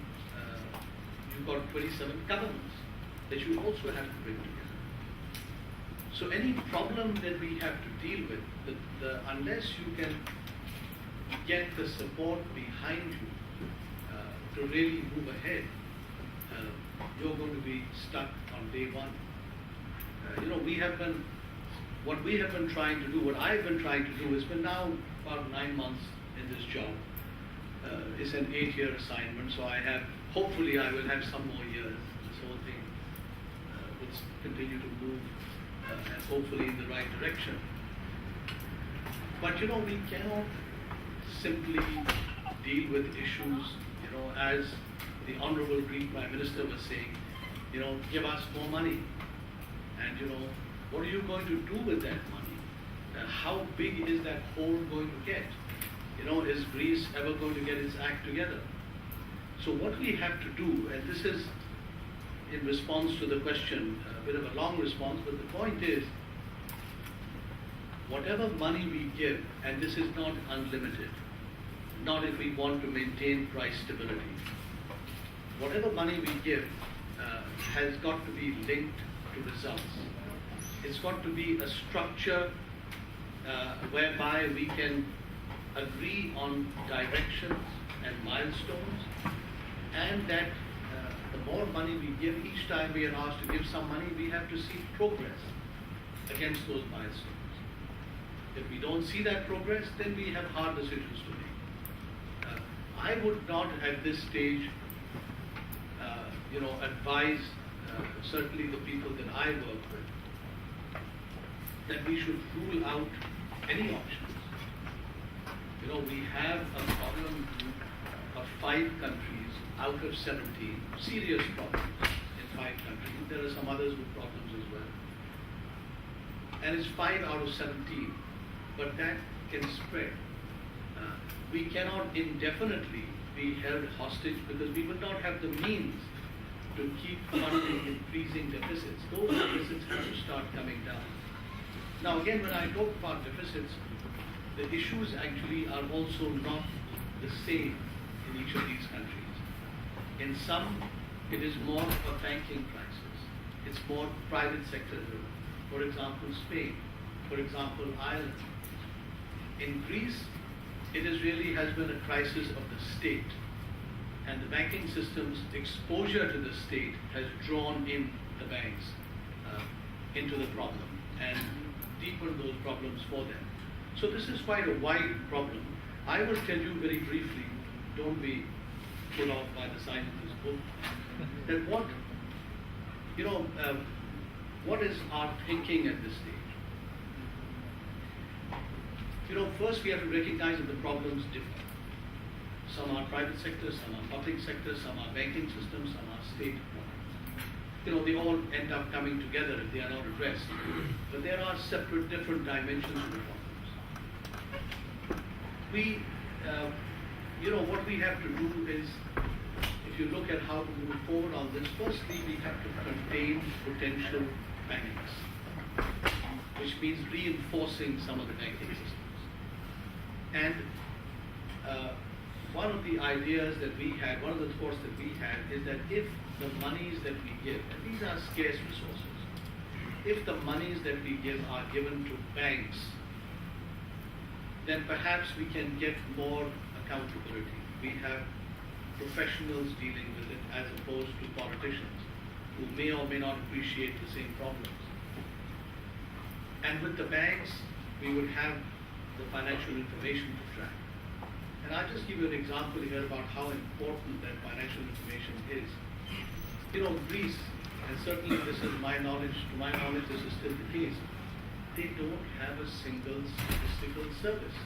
you've got 27 governments that you also have to bring together. So any problem that we have to deal with, unless you can get the support behind you to really move ahead, you're going to be stuck on day one. You know, what we have been trying to do, what I've been trying to do, has been now about 9 months in this job. It's an 8-year assignment, so hopefully I will have some more years. This whole thing will continue to move and hopefully in the right direction. But you know, we cannot simply deal with issues, you know, as the Honorable Greek Prime Minister was saying, you know, give us more money. And you know, what are you going to do with that money? How big is that hole going to get? You know, is Greece ever going to get its act together? So what we have to do, and this is in response to the question, a bit of a long response, but the point is, whatever money we give, and this is not unlimited, not if we want to maintain price stability, whatever money we give has got to be linked to results. It's got to be a structure whereby we can agree on directions and milestones, and that the more money we give, each time we are asked to give some money, we have to see progress against those milestones. If we don't see that progress, then we have hard decisions to make. I would not at this stage, advise certainly the people that I work with, that we should rule out any options. We have a problem of 5 countries out of 17, serious problems in 5 countries. There are some others with problems as well. And it's 5 out of 17, but that can spread. We cannot indefinitely be held hostage because we will not have the means to keep funding increasing deficits. Those deficits have to start coming down. Now again, when I talk about deficits, the issues actually are also not the same in each of these countries. In some, it is more of a banking crisis. It's more private sector driven. For example, Spain. For example, Ireland. In Greece, it really has been a crisis of the state. And the banking system's exposure to the state has drawn in the banks into the problem and deepened those problems for them. So this is quite a wide problem. I will tell you very briefly, don't be put off by the size of this book, that what is our thinking at this stage? First we have to recognize that the problems differ. Some are private sector, some are public sector, some are banking systems, some are state problems. They all end up coming together if they are not addressed. But there are separate, different dimensions of the problems. What we have to do is, if you look at how to move forward on this, firstly we have to contain potential panics, which means reinforcing some of the banking systems. And one of the ideas that we had, one of the thoughts that we had, is that if the monies that we give, and these are scarce resources, if the monies that we give are given to banks, then perhaps we can get more accountability. We have professionals dealing with it as opposed to politicians who may or may not appreciate the same problems. And with the banks, we would have the financial information to track. And I'll just give you an example here about how important that financial information is. Greece, and certainly this is to my knowledge, this is still the case, they don't have a single statistical service.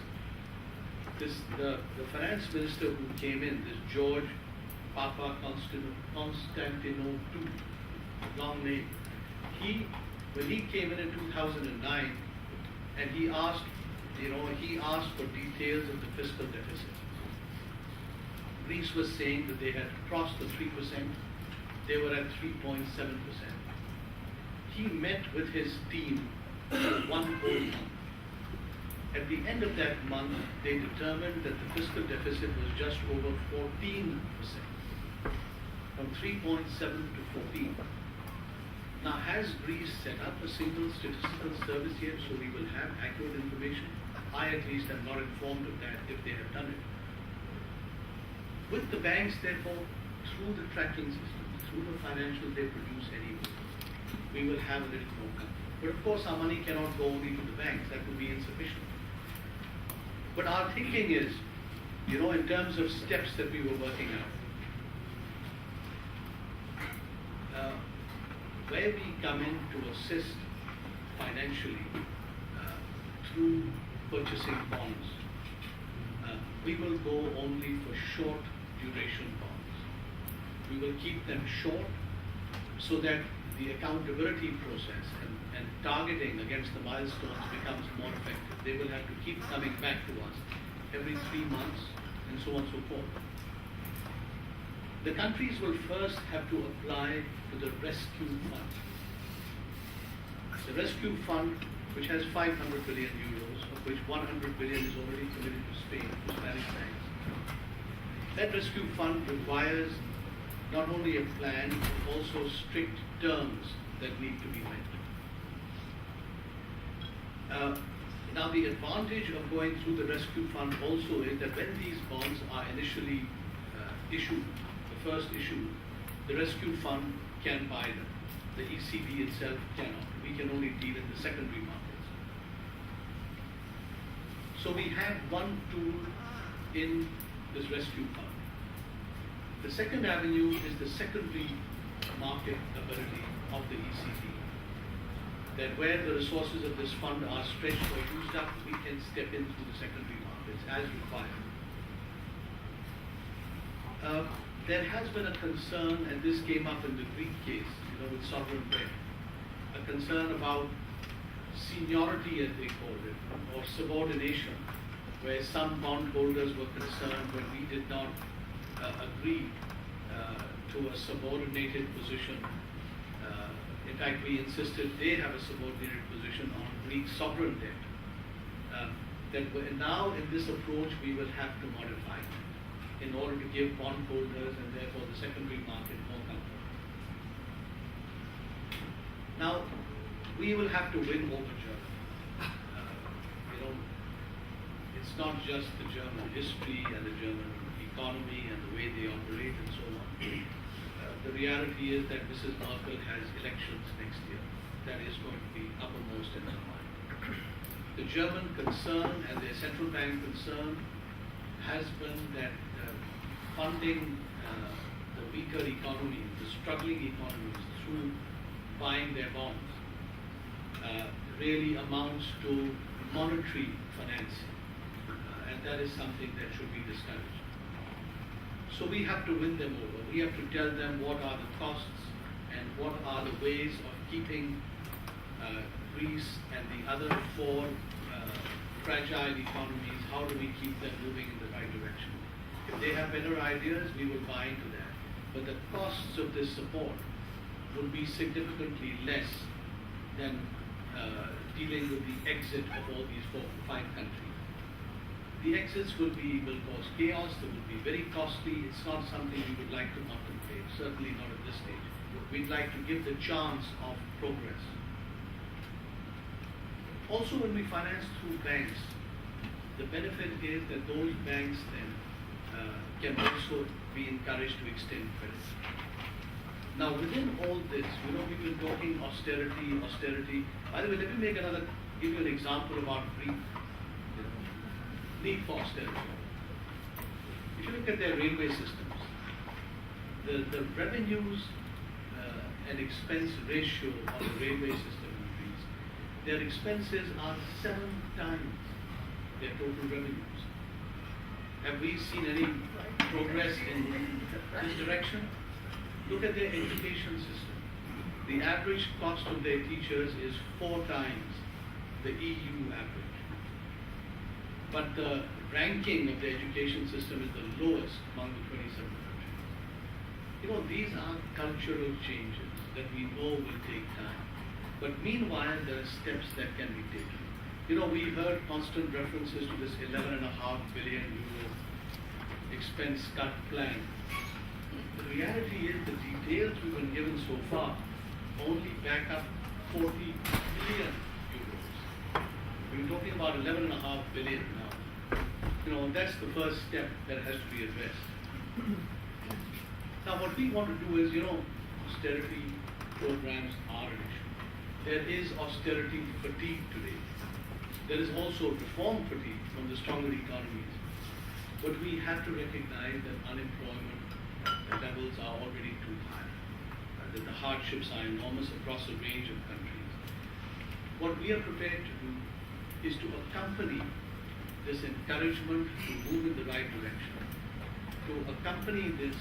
The finance minister who came in, this George Papa Constantino II, long name, when he came in 2009, and he asked for details of the fiscal deficit. Greece was saying that they had crossed the 3%, they were at 3.7%. He met with his team for 1 whole month. At the end of that month, they determined that the fiscal deficit was just over 14%, from 3.7 to 14. Now, has Greece set up a single statistical service yet so we will have accurate information? I at least am not informed of that if they have done it. With the banks, therefore, through the tracking system, through the financials they produce anyway, we will have a little more comfort. But of course, our money cannot go only to the banks. That would be insufficient. But our thinking is, in terms of steps that we were working out, where we come in to assist financially through purchasing bonds, we will go only for short duration bonds. We will keep them short so that the accountability process and targeting against the milestones becomes more effective. They will have to keep coming back to us every 3 months and so on and so forth. The countries will first have to apply to the rescue fund. The rescue fund, which has 500 billion euros, of which 100 billion is already committed to Spain, to Spanish banks. That rescue fund requires not only a plan, but also strict terms that need to be met. Now the advantage of going through the rescue fund also is that when these bonds are initially issued, the first issue, the rescue fund can buy them. The ECB itself cannot. We can only deal in the secondary markets. So we have one tool in this rescue fund. The second avenue is the secondary market ability of the ECB. That where the resources of this fund are stretched or used up, we can step into the secondary markets as required. There has been a concern, and this came up in the Greek case, with sovereign debt, a concern about seniority, as they called it, or subordination, where some bondholders were concerned when we did not agree to a subordinated position. In fact, we insisted they have a subordinated position on Greek sovereign debt. That now in this approach we will have to modify in order to give bondholders and therefore the secondary market more comfort. Now, we will have to win over Germany. It's not just the German history and the German economy and the way they operate and so on. The reality is that Mrs. Merkel has elections next year. That is going to be uppermost in her mind. The German concern and their central bank concern has been that funding the weaker economies, the struggling economies through buying their bonds really amounts to monetary financing. And that is something that should be discouraged. So we have to win them over. We have to tell them what are the costs and what are the ways of keeping Greece and the other four fragile economies, how do we keep them moving in the right direction? If they have better ideas, we will buy into that. But the costs of this support would be significantly less than dealing with the exit of all these 4 or 5 countries. The exits will cause chaos, they will be very costly. It's not something we would like to contemplate, certainly not at this stage. We'd like to give the chance of progress. Also, when we finance through banks, the benefit is that those banks then can also be encouraged to extend credit. Now, within all this, we've been talking austerity. By the way, let me give you an example about Greek need for austerity. If you look at their railway systems, the revenues and expense ratio of the railway system in Greece, their expenses are 7 times their total revenues. Have we seen any progress in this direction? Look at their education system. The average cost of their teachers is 4 times the EU average. But the ranking of the education system is the lowest among the 27 countries. These are cultural changes that we know will take time. But meanwhile, there are steps that can be taken. We heard constant references to this 11.5 billion euro expense cut plan. The reality is the details we've been given so far only back up 40 billion euros. We're talking about 11.5 billion now. That's the first step that has to be addressed. Now, what we want to do is, austerity programs are an issue. There is austerity fatigue today. There is also reform fatigue from the stronger economies. But we have to recognize that unemployment levels are already too high, that the hardships are enormous across a range of countries. What we are prepared to do is to accompany this encouragement to move in the right direction, to accompany this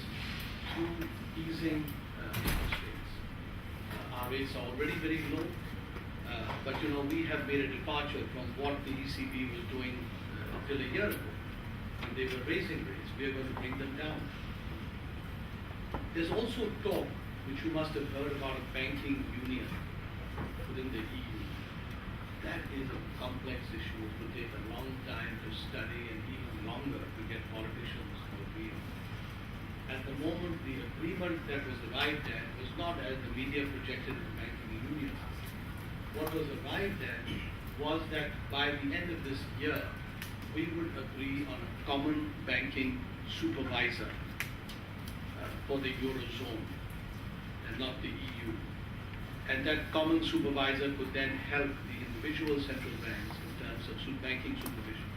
through easing interest rates. Our rates are already very low, but we have made a departure from what the ECB was doing till a year ago, when they were raising rates. We are going to bring them down. There's also talk, which you must have heard, about a banking union within the EU. That is a complex issue. It will take a long time to study and even longer to get politicians to agree on. At the moment, the agreement that was arrived at was not as the media projected as a banking union. What was arrived at was that by the end of this year, we would agree on a common banking supervisor for the Eurozone and not the EU. And that common supervisor could then help the individual central banks in terms of banking supervision.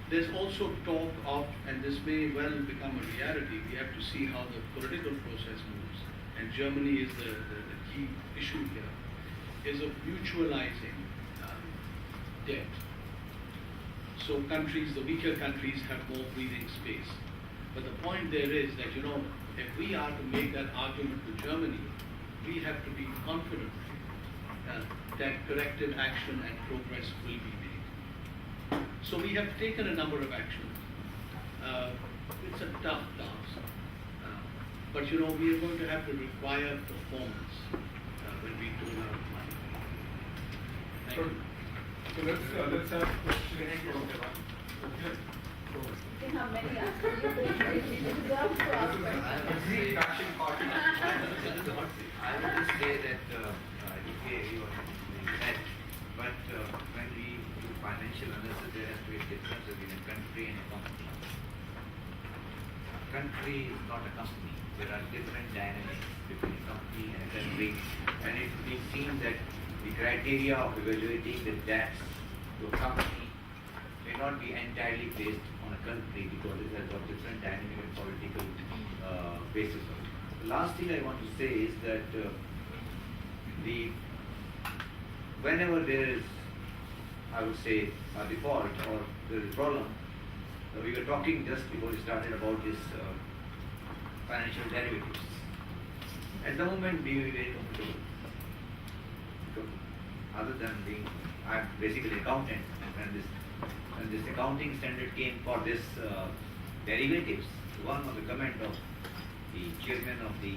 There's also talk of, and this may well become a reality, we have to see how the political process moves, and Germany is the key issue here, is of mutualizing debt. So countries, the weaker countries have more breathing space. But the point there is that, if we are to make that argument to Germany, we have to be confident that corrective action and progress will be made. So we have taken a number of actions. It's a tough task. But we are going to have to require performance when we do our money. Thank you. So let's have questions from You can have many answers. You deserve to ask questions. I would just say that you said, but when we do financial analysis, there has to be a difference between a country and a company. A country is not a company. There are different dynamics between a company and a country, and it's been seen that the criteria of evaluating the debts to a company may not be entirely based on a country because it has got different dynamic and political basis. The last thing I want to say is that whenever there is, I would say, a default or there is a problem, we were talking just before we started about this financial derivatives. At the moment, we were very comfortable. Other than being, I'm basically an accountant, and this accounting standard came for this derivatives. One of the comment of the chairman of the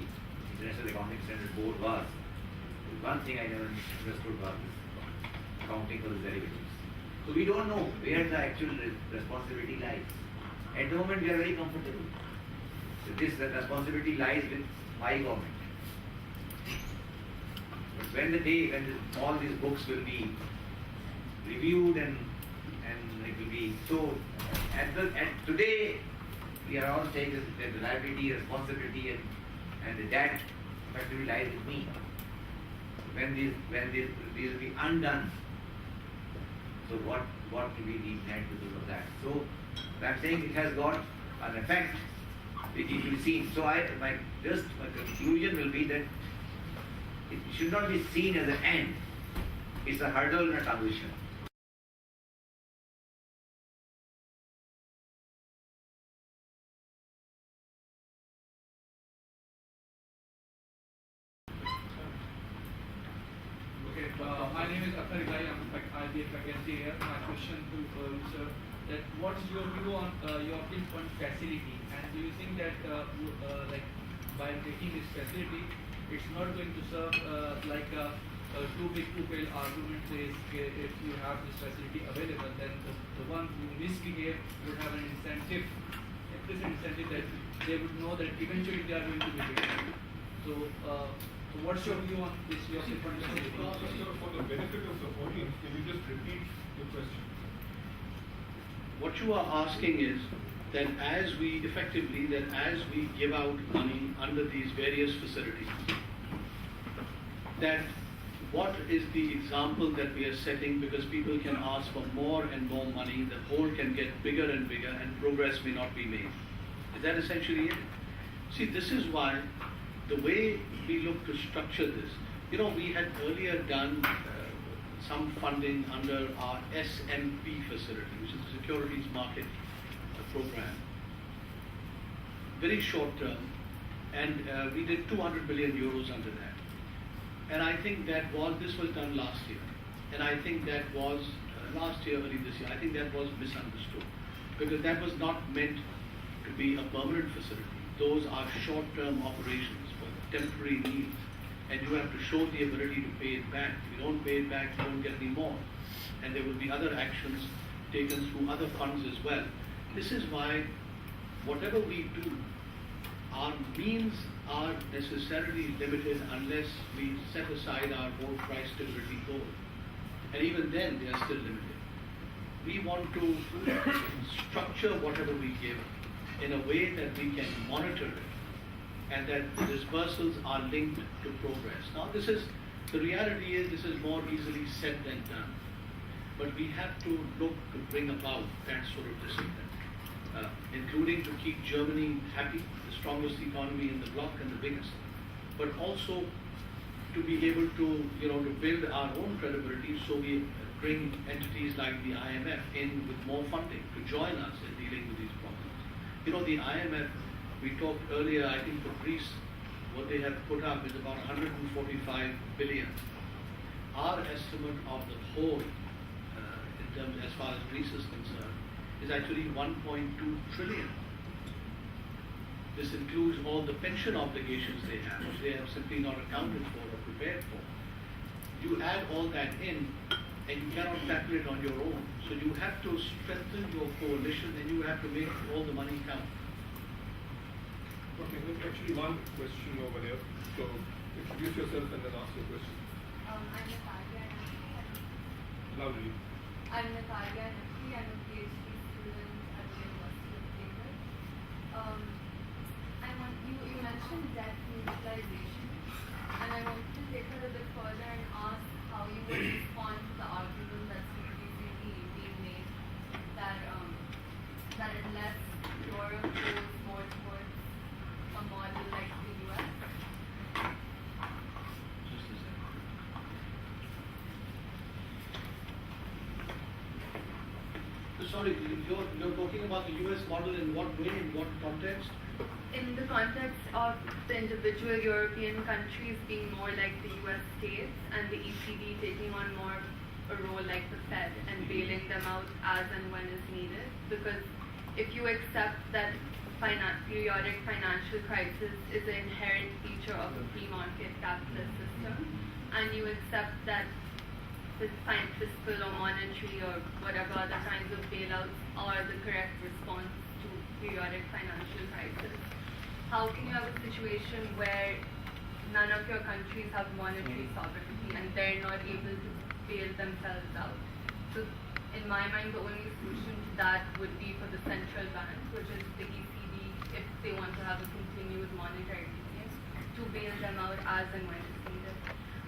International Accounting Standard Board was, one thing I never understood was this accounting for the derivatives. So we don't know where the actual responsibility lies. At the moment, we are very comfortable. So this responsibility lies with my government. When all these books will be reviewed and it will be so, at today we are all saying that the liability, responsibility and the debt effectively lies with me. When these will be undone, so what do we need to do for that? So I'm saying it has got an effect which it will be seen. So my conclusion will be that it should not be seen as an end. It's a hurdle and a transition. Okay, my name is Athar. I'll be a faculty here. My question to you, sir, that what's your view on European fund facility, and do you think that by taking this facility, it's not going to serve like a too big to fail argument is if you have this facility available, then the one who misbehave would have an incentive, implicit incentive that they would know that eventually they are going to be paid. So what's your view on this European fund facility? For the benefit of the audience, can you just repeat the question? What you are asking is that as we give out money under these various facilities, that what is the example that we are setting, because people can ask for more and more money, the hole can get bigger and bigger and progress may not be made. Is that essentially it? See, this is why the way we look to structure this, we had earlier done some funding under our SMP facility, which is the Securities Market Program. Very short term, and we did 200 million euros under that. And I think this was done last year. And I think that was last year, early this year, I think that was misunderstood. Because that was not meant to be a permanent facility. Those are short-term operations for temporary needs. And you have to show the ability to pay it back. If you don't pay it back, you don't get any more. And there will be other actions taken through other funds as well. This is why whatever we do, our means are necessarily limited unless we set aside our own price stability goal. And even then, they are still limited. We want to structure whatever we give in a way that we can monitor it and that the dispersals are linked to progress. Now, the reality is this is more easily said than done. But we have to look to bring about that sort of discipline, including to keep Germany happy, the strongest economy in the bloc and the biggest, but also to be able to, to build our own credibility, so we bring entities like the IMF in with more funding to join us in dealing with these problems. The IMF, we talked earlier, I think for Greece, what they have put up is about 145 billion. Our estimate of the whole, in terms as far as Greece is concerned, is actually 1.2 trillion. This includes all the pension obligations they have, which they have simply not accounted for or prepared for. You add all that in, and you cannot tackle it on your own. So you have to strengthen your coalition, and you have to make all the money count. Okay, there's actually one question over there. So introduce yourself and then ask your question. I'm Natalia. Loudly. I'm Natalia Naheed. I'm a PhD student at the University of Cambridge. You mentioned debt neutralization, and I wanted to take it a bit further and ask how you would respond to the argument that's recently being made that unless Europe goes more towards a model like the US. Just a second. Sorry, you're talking about the US model in what way, in what context? In the context of the individual European countries being more like the US states and the ECB taking on more a role like the Fed and bailing them out as and when is needed. Because if you accept that periodic financial crisis is an inherent feature of a free market capitalist system, and you accept that fiscal or monetary or whatever other kinds of bailouts are the correct response to periodic financial crisis, how can you have a situation where none of your countries have monetary sovereignty and they're not able to bail themselves out? So in my mind, the only solution to that would be for the central bank, which is the ECB, if they want to have a continued monetary union, to bail them out as and when it's needed.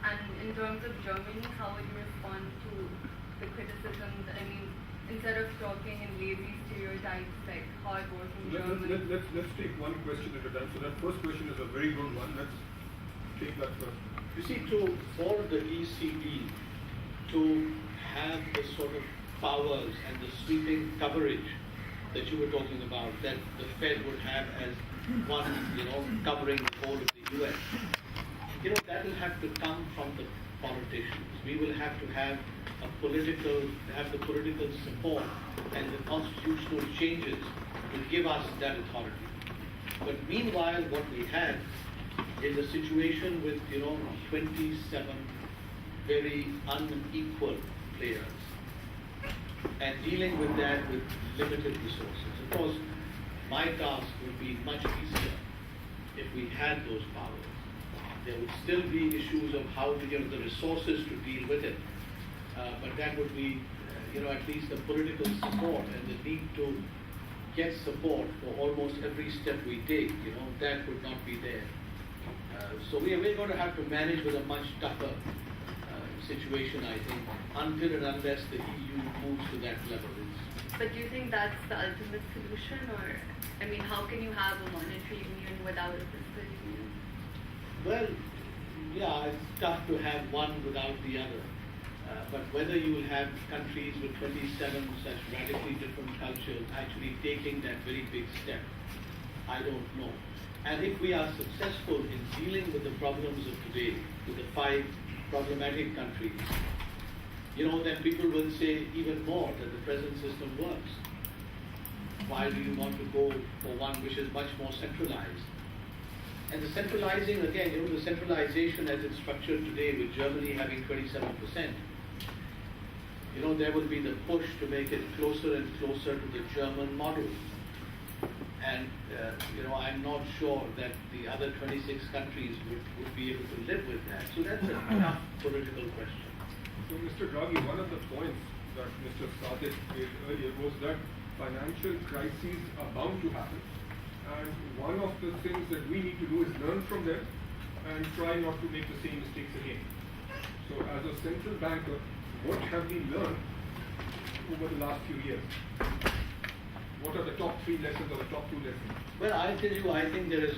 And in terms of Germany, how would you respond to the criticisms? I mean, instead of talking in lazy stereotypes like hard-working Germany. Let's take one question at a time. So that first question is a very good one. Let's take that first. You see, for the ECB to have the sort of powers and the sweeping coverage that you were talking about, that the Fed would have as one, covering the whole of the US, that will have to come from the politicians. We will have to have the political support and the constitutional changes to give us that authority. But meanwhile, what we have is a situation with 27 very unequal players, and dealing with that with limited resources. Of course, my task would be much easier if we had those powers. There would still be issues of how to get the resources to deal with it, but that would be, at least the political support and the need to get support for almost every step we take. That would not be there. So we're going to have to manage with a much tougher situation, I think, until and unless the EU moves to that level. But do you think that's the ultimate solution, or how can you have a monetary union without a fiscal union? Well, yeah, it's tough to have one without the other. But whether you will have countries with 27 such radically different cultures actually taking that very big step, I don't know. And if we are successful in dealing with the problems of today, with the 5 problematic countries, then people will say even more that the present system works. Why do you want to go for one which is much more centralized? And the centralizing, again, the centralization as it's structured today with Germany having 27%, there will be the push to make it closer and closer to the German model. And, I'm not sure that the other 26 countries would be able to live with that. So that's a tough political question. So, Mr. Draghi, one of the points that Mr. Sadeq made earlier was that financial crises are bound to happen. And one of the things that we need to do is learn from them and try not to make the same mistakes again. So, as a central banker, what have we learned over the last few years? What are the top 3 lessons or the top 2 lessons? Well, I'll tell you, I think there is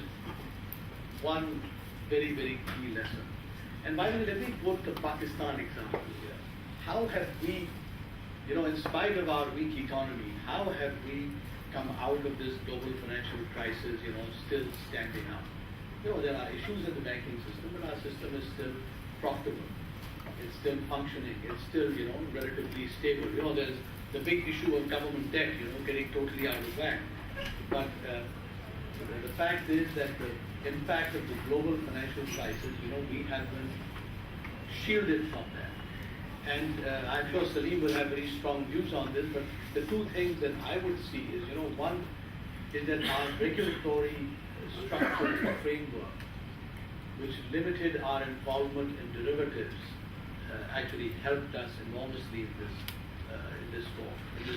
one very, very key lesson. And by the way, let me quote the Pakistan example here. How have we, in spite of our weak economy, how have we come out of this global financial crisis, still standing up? There are issues in the banking system, but our system is still profitable. It's still functioning. It's still, relatively stable. There's the big issue of government debt, getting totally out of whack. But the fact is that the impact of the global financial crisis, we have been shielded from that. And I'm sure Salim will have very strong views on this, but the 2 things that I would see is, one is that our regulatory structure framework, which limited our involvement in derivatives, actually helped us enormously in this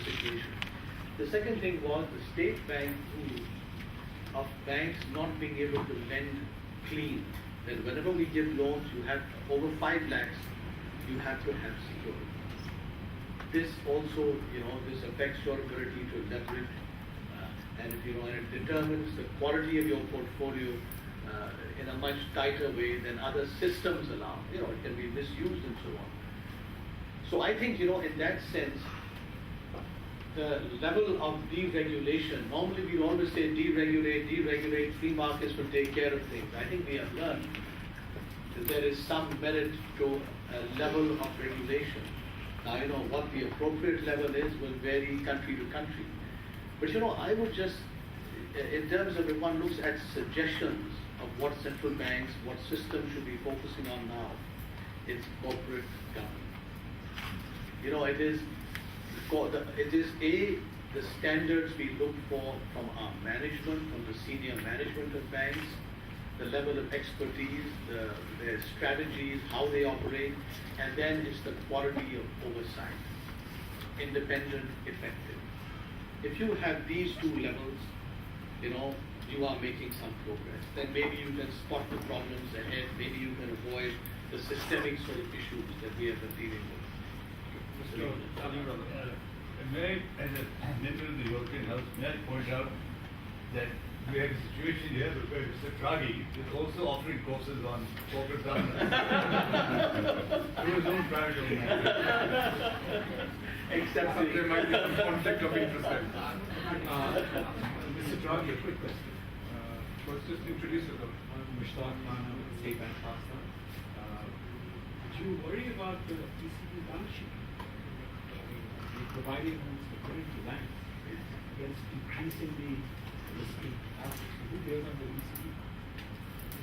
situation. The second thing was the state bank rule of banks not being able to lend clean. That whenever we give loans, you have over 5 lakhs, you have to have security. This also, this affects your ability to leverage, and it determines the quality of your portfolio in a much tighter way than other systems allow. It can be misused and so on. So I think, in that sense, the level of deregulation, normally we always say deregulate, free markets will take care of things. I think we have learned that there is some merit to a level of regulation. Now, what the appropriate level is will vary country to country. But, I would just, in terms of if one looks at suggestions of what central banks, what systems should be focusing on now, it's corporate governance. It is the standards we look for from our management, from the senior management of banks, the level of expertise, their strategies, how they operate, and then it's the quality of oversight, independent, effective. If you have these 2 levels, you are making some progress. Then maybe you can spot the problems ahead, maybe you can avoid the systemic sort of issues that we have been dealing with. Mr. Salim, may I, as a member of the European House, may I point out that we have a situation here where Mr. Draghi is also offering courses on corporate governance through his own private domain. Except there might be some conflict of interest there. Mr. Draghi, a quick question. Let's just introduce yourself. I'm Mushtaq from Citibank, Pakistan. Do you worry about the ECB balance sheet? Providing liquidity to banks against increasingly risky assets. Who bears on the ECB?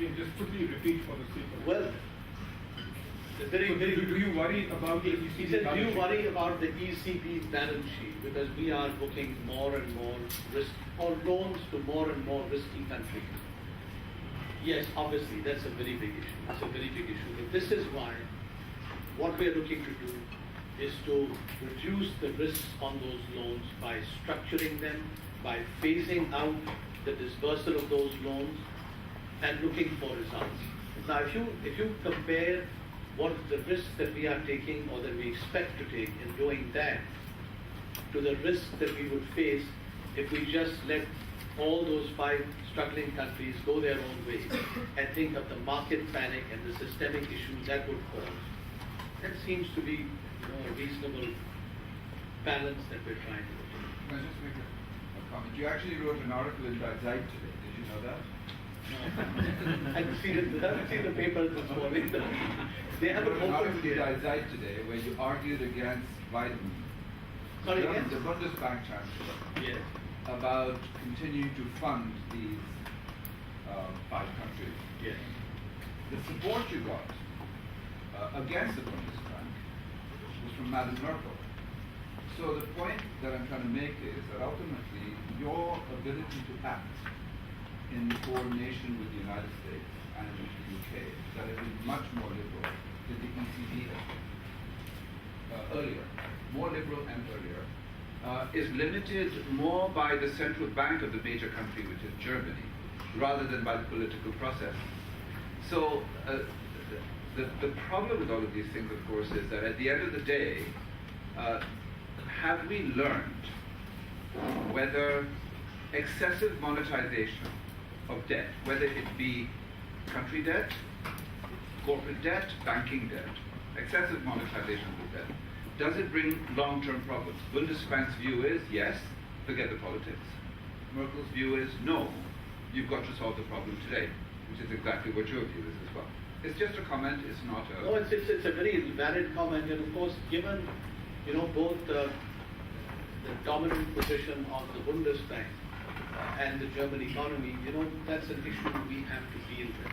Yeah, just quickly repeat for the sake of. Well, do you worry about the ECB? He said, do you worry about the ECB balance sheet? Because we are booking more and more risk or loans to more and more risky countries. Yes, obviously, that's a very big issue. It's a very big issue. But this is why what we are looking to do is to reduce the risks on those loans by structuring them, by phasing out the disbursal of those loans, and looking for results. Now, if you compare what the risks that we are taking or that we expect to take in doing that to the risks that we would face if we just let all those 5 struggling countries go their own way and think of the market panic and the systemic issues that would cause, that seems to be a reasonable balance that we're trying to achieve. Can I just make a comment? You actually wrote an article in Zaidi today. Did you know that? No. I haven't seen the papers this morning. They have an article in Zaidi today where you argued against vitamin. Sorry, against? The Bundesbank Chancellor. Yes. About continuing to fund these 5 countries. Yes. The support you got against the Bundesbank was from Madam Merkel. So the point that I'm trying to make is that ultimately your ability to act in coordination with the United States and with the UK that have been much more liberal than the ECB has been. earlier, more liberal and earlier, is limited more by the central bank of the major country, which is Germany, rather than by the political process. So the problem with all of these things, of course, is that at the end of the day, have we learned whether excessive monetization of debt, whether it be country debt, corporate debt, banking debt, excessive monetization of debt, does it bring long-term problems? Bundesbank's view is yes, forget the politics. Merkel's view is no, you've got to solve the problem today, which is exactly what your view is as well. It's just a comment, it's not a... No, it's a very valid comment, and of course, given, both the dominant position of the Bundesbank and the German economy, that's an issue we have to deal with.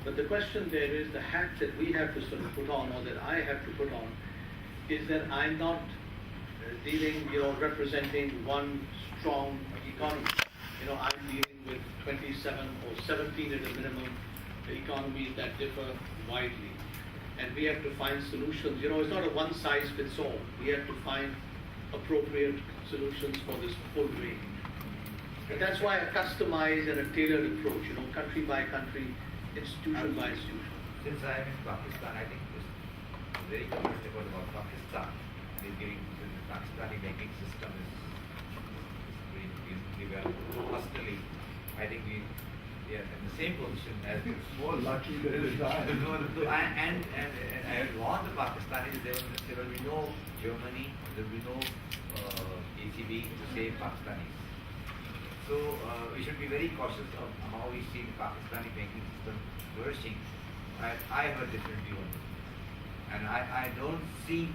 But the question there is, the hat that we have to sort of put on, or that I have to put on, is that I'm not dealing, representing one strong economy. I'm dealing with 27 or 17 at a minimum economies that differ widely. And we have to find solutions. It's not a one-size-fits-all. We have to find appropriate solutions for this full range. And that's why a customized and a tailored approach, country by country, institution by institution. Since I am in Pakistan, I think it's very comfortable about Pakistan. They're giving the Pakistani banking system is doing reasonably well. Personally, I think we are in the same position as more lucky than it is. And I want the Pakistanis, there will be no Germany, there will be no ECB to save Pakistanis. So we should be very cautious of how we see the Pakistani banking system flourishing. I have a different view on this. And I don't see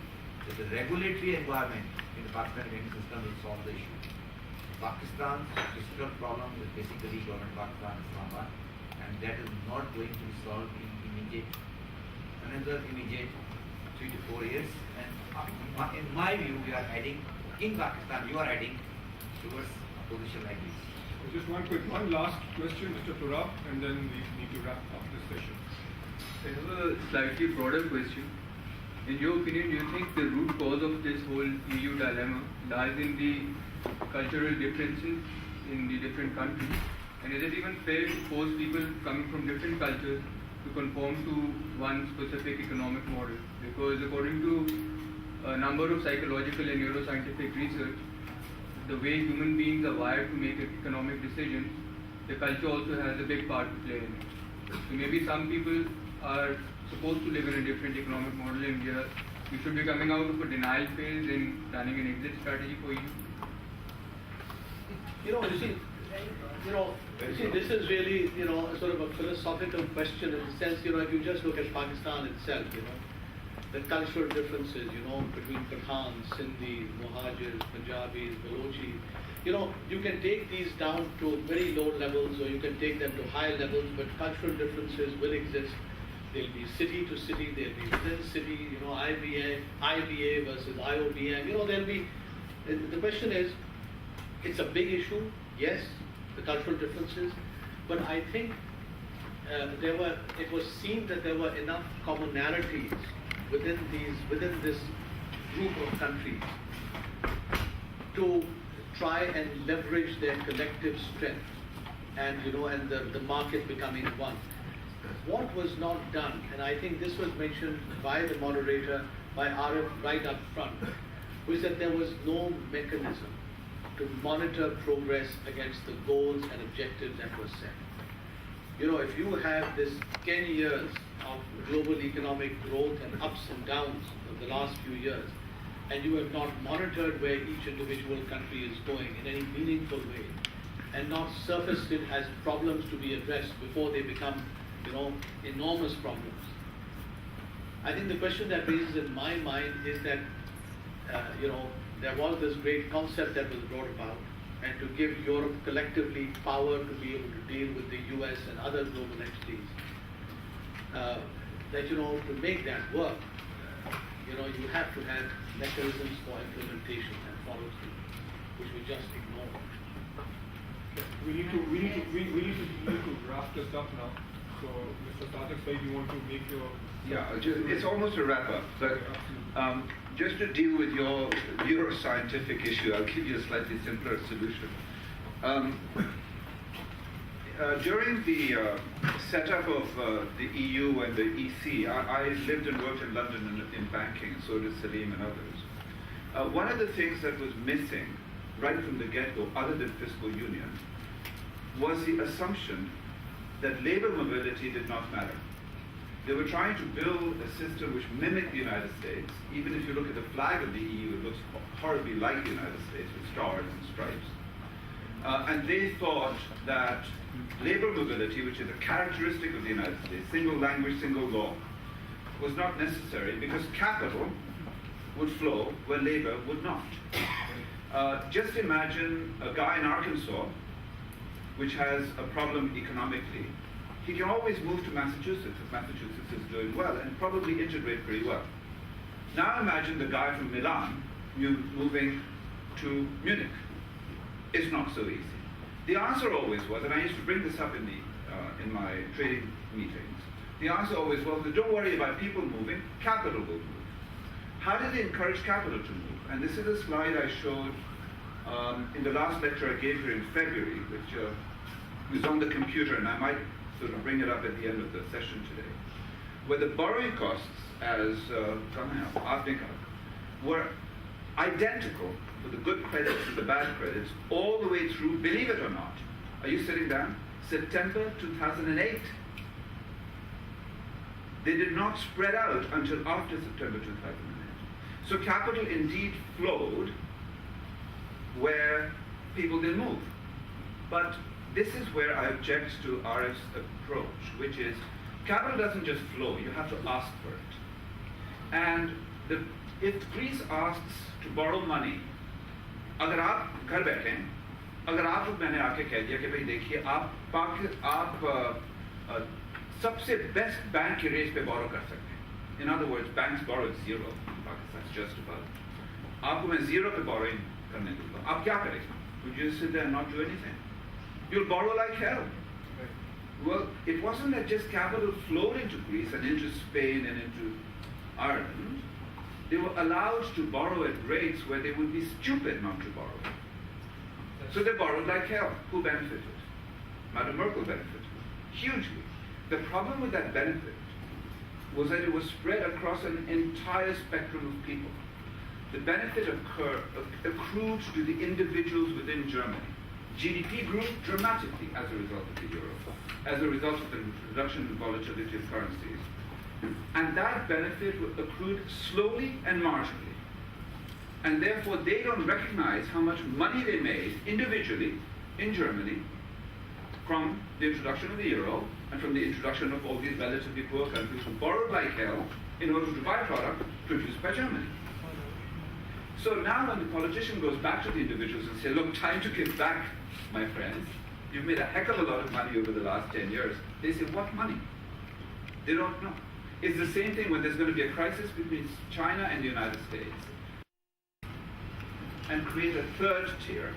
that the regulatory environment in the Pakistani banking system will solve the issue. Pakistan's fiscal problem is basically government Pakistan Islamabad, and that is not going to be solved in another immediate 3 to 4 years. And in my view, we are heading, in Pakistan, you are heading towards a position like this. Just one last question, Mr. Turab, and then we need to wrap up this session. I have a slightly broader question. In your opinion, do you think the root cause of this whole EU dilemma lies in the cultural differences in the different countries? And is it even fair to force people coming from different cultures to conform to one specific economic model? Because according to a number of psychological and neuroscientific research, the way human beings are wired to make economic decisions, the culture also has a big part to play in it. So maybe some people are supposed to live in a different economic model, and we should be coming out of a denial phase and planning an exit strategy for you. This is really, sort of a philosophical question in the sense, if you just look at Pakistan itself, the cultural differences, between Pathans, Sindhi, Muhajirs, Punjabis, Balochi, you can take these down to very low levels, or you can take them to high levels, but cultural differences will exist. They'll be city to city, they'll be within city, IBA versus IOBM, there'll be, the question is, it's a big issue, yes, the cultural differences, but I think it was seen that there were enough commonalities within this group of countries to try and leverage their collective strength, and the market becoming one. What was not done, and I think this was mentioned by the moderator, by Arif right up front, was that there was no mechanism to monitor progress against the goals and objectives that were set. If you have this 10 years of global economic growth and ups and downs of the last few years, and you have not monitored where each individual country is going in any meaningful way, and not surfaced it as problems to be addressed before they become, enormous problems. I think the question that raises in my mind is that, there was this great concept that was brought about, and to give Europe collectively power to be able to deal with the US and other global entities. That, to make that work, you have to have mechanisms for implementation and follow through, which we just ignore. We need to wrap this up now. So, Mr. Sadeq, you want to make your Yeah, it's almost a wrap-up, but just to deal with your neuroscientific issue, I'll give you a slightly simpler solution. During the setup of the EU and the EC, I lived and worked in London in banking, and so did Salim and others. One of the things that was missing right from the get-go, other than fiscal union, was the assumption that labor mobility did not matter. They were trying to build a system which mimicked the United States. Even if you look at the flag of the EU, it looks horribly like the United States with stars and stripes. And they thought that labor mobility, which is a characteristic of the United States, single language, single law, was not necessary because capital would flow where labor would not. Just imagine a guy in Arkansas, which has a problem economically. He can always move to Massachusetts if Massachusetts is doing well and probably integrate pretty well. Now imagine the guy from Milan moving to Munich. It's not so easy. The answer always was, and I used to bring this up in my trading meetings, the answer always was that don't worry about people moving, capital will move. How did they encourage capital to move? And this is a slide I showed in the last lecture I gave here in February, which was on the computer, and I might sort of bring it up at the end of the session today, where the borrowing costs, as were identical for the good credits and the bad credits all the way through, believe it or not. Are you sitting down? September 2008. They did not spread out until after September 2008. So capital indeed flowed where people didn't move. But this is where I object to Arif's approach, which is capital doesn't just flow, you have to ask for it. And if Greece asks to borrow money, अगर आप घर बैठे हैं, अगर आप मैंने आके कह दिया कि भाई देखिए आप सबसे बेस्ट बैंक की रेट पे borrow कर सकते हैं. In other words, banks borrow at zero. That's just about. आपको मैं zero पे borrowing करने दूँगा. आप क्या करेंगे? Would you sit there and not do anything? You'll borrow like hell. Well, it wasn't that just capital flowed into Greece and into Spain and into Ireland. They were allowed to borrow at rates where they would be stupid not to borrow. So they borrowed like hell. Who benefited? Madam Merkel benefited hugely. The problem with that benefit was that it was spread across an entire spectrum of people. The benefit accrued to the individuals within Germany. GDP grew dramatically as a result of the euro, as a result of the reduction in volatility of currencies. And that benefit accrued slowly and marginally. And therefore they don't recognize how much money they made individually in Germany from the introduction of the euro and from the introduction of all these relatively poor countries who borrowed like hell in order to buy product produced by Germany. So now when the politician goes back to the individuals and says, look, time to give back, my friends. You've made a heck of a lot of money over the last 10 years. They say, what money? They don't know. It's the same thing when there's going to be a crisis between China and the United States and create a third tier.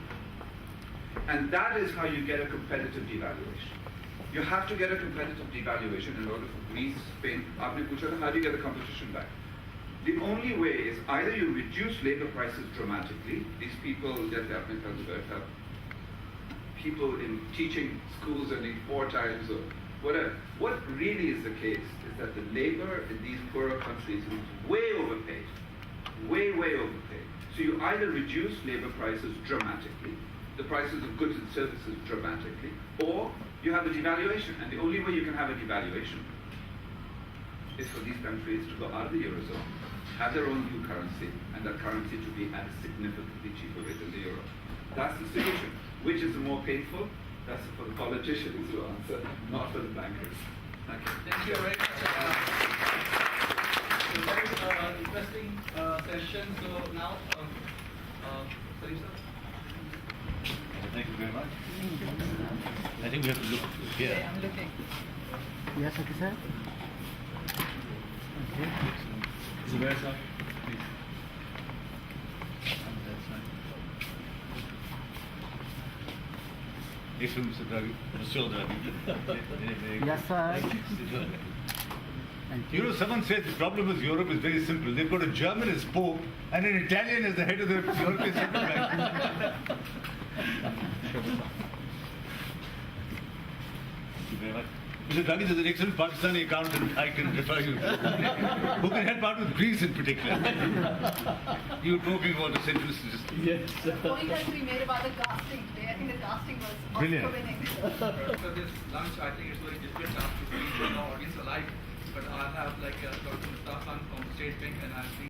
And that is how you get a competitive devaluation. You have to get a competitive devaluation in order for Greece, Spain, how do you get the competition back? The only way is either you reduce labor prices dramatically. These people, people in teaching schools earning 4 times or whatever. What really is the case is that the labor in these poorer countries is way overpaid. Way, way overpaid. So you either reduce labor prices dramatically, the prices of goods and services dramatically, or you have a devaluation. And the only way you can have a devaluation is for these countries to go out of the Eurozone, have their own new currency, and that currency to be at a significantly cheaper rate than the euro. That's the solution. Which is the more painful? That's for the politicians to answer, not for the bankers. Thank you. Thank you very much. Very interesting session. So now, Salim sir. Thank you very much. I think we have to look here. Yeah, I'm looking. Yes, okay, sir. Okay. Zubyr sir, please. Yes, Mr. Draghi. Yes, sir. You know, someone said the problem with Europe is very simple. They've got a German as Pope and an Italian as the head of the European Central Bank. Mr. Draghi is an excellent Pakistani accountant. I can refer you to. Who can help out with Greece in particular. You were talking about the centralist system. Yes. The point has to be made about the casting today. I think the casting was Brilliant. Oscar-winning. After this lunch, I think it's very difficult now to keep the audience alive. But I'll have like Dr. Mushtaq from the State Bank, and I'll bring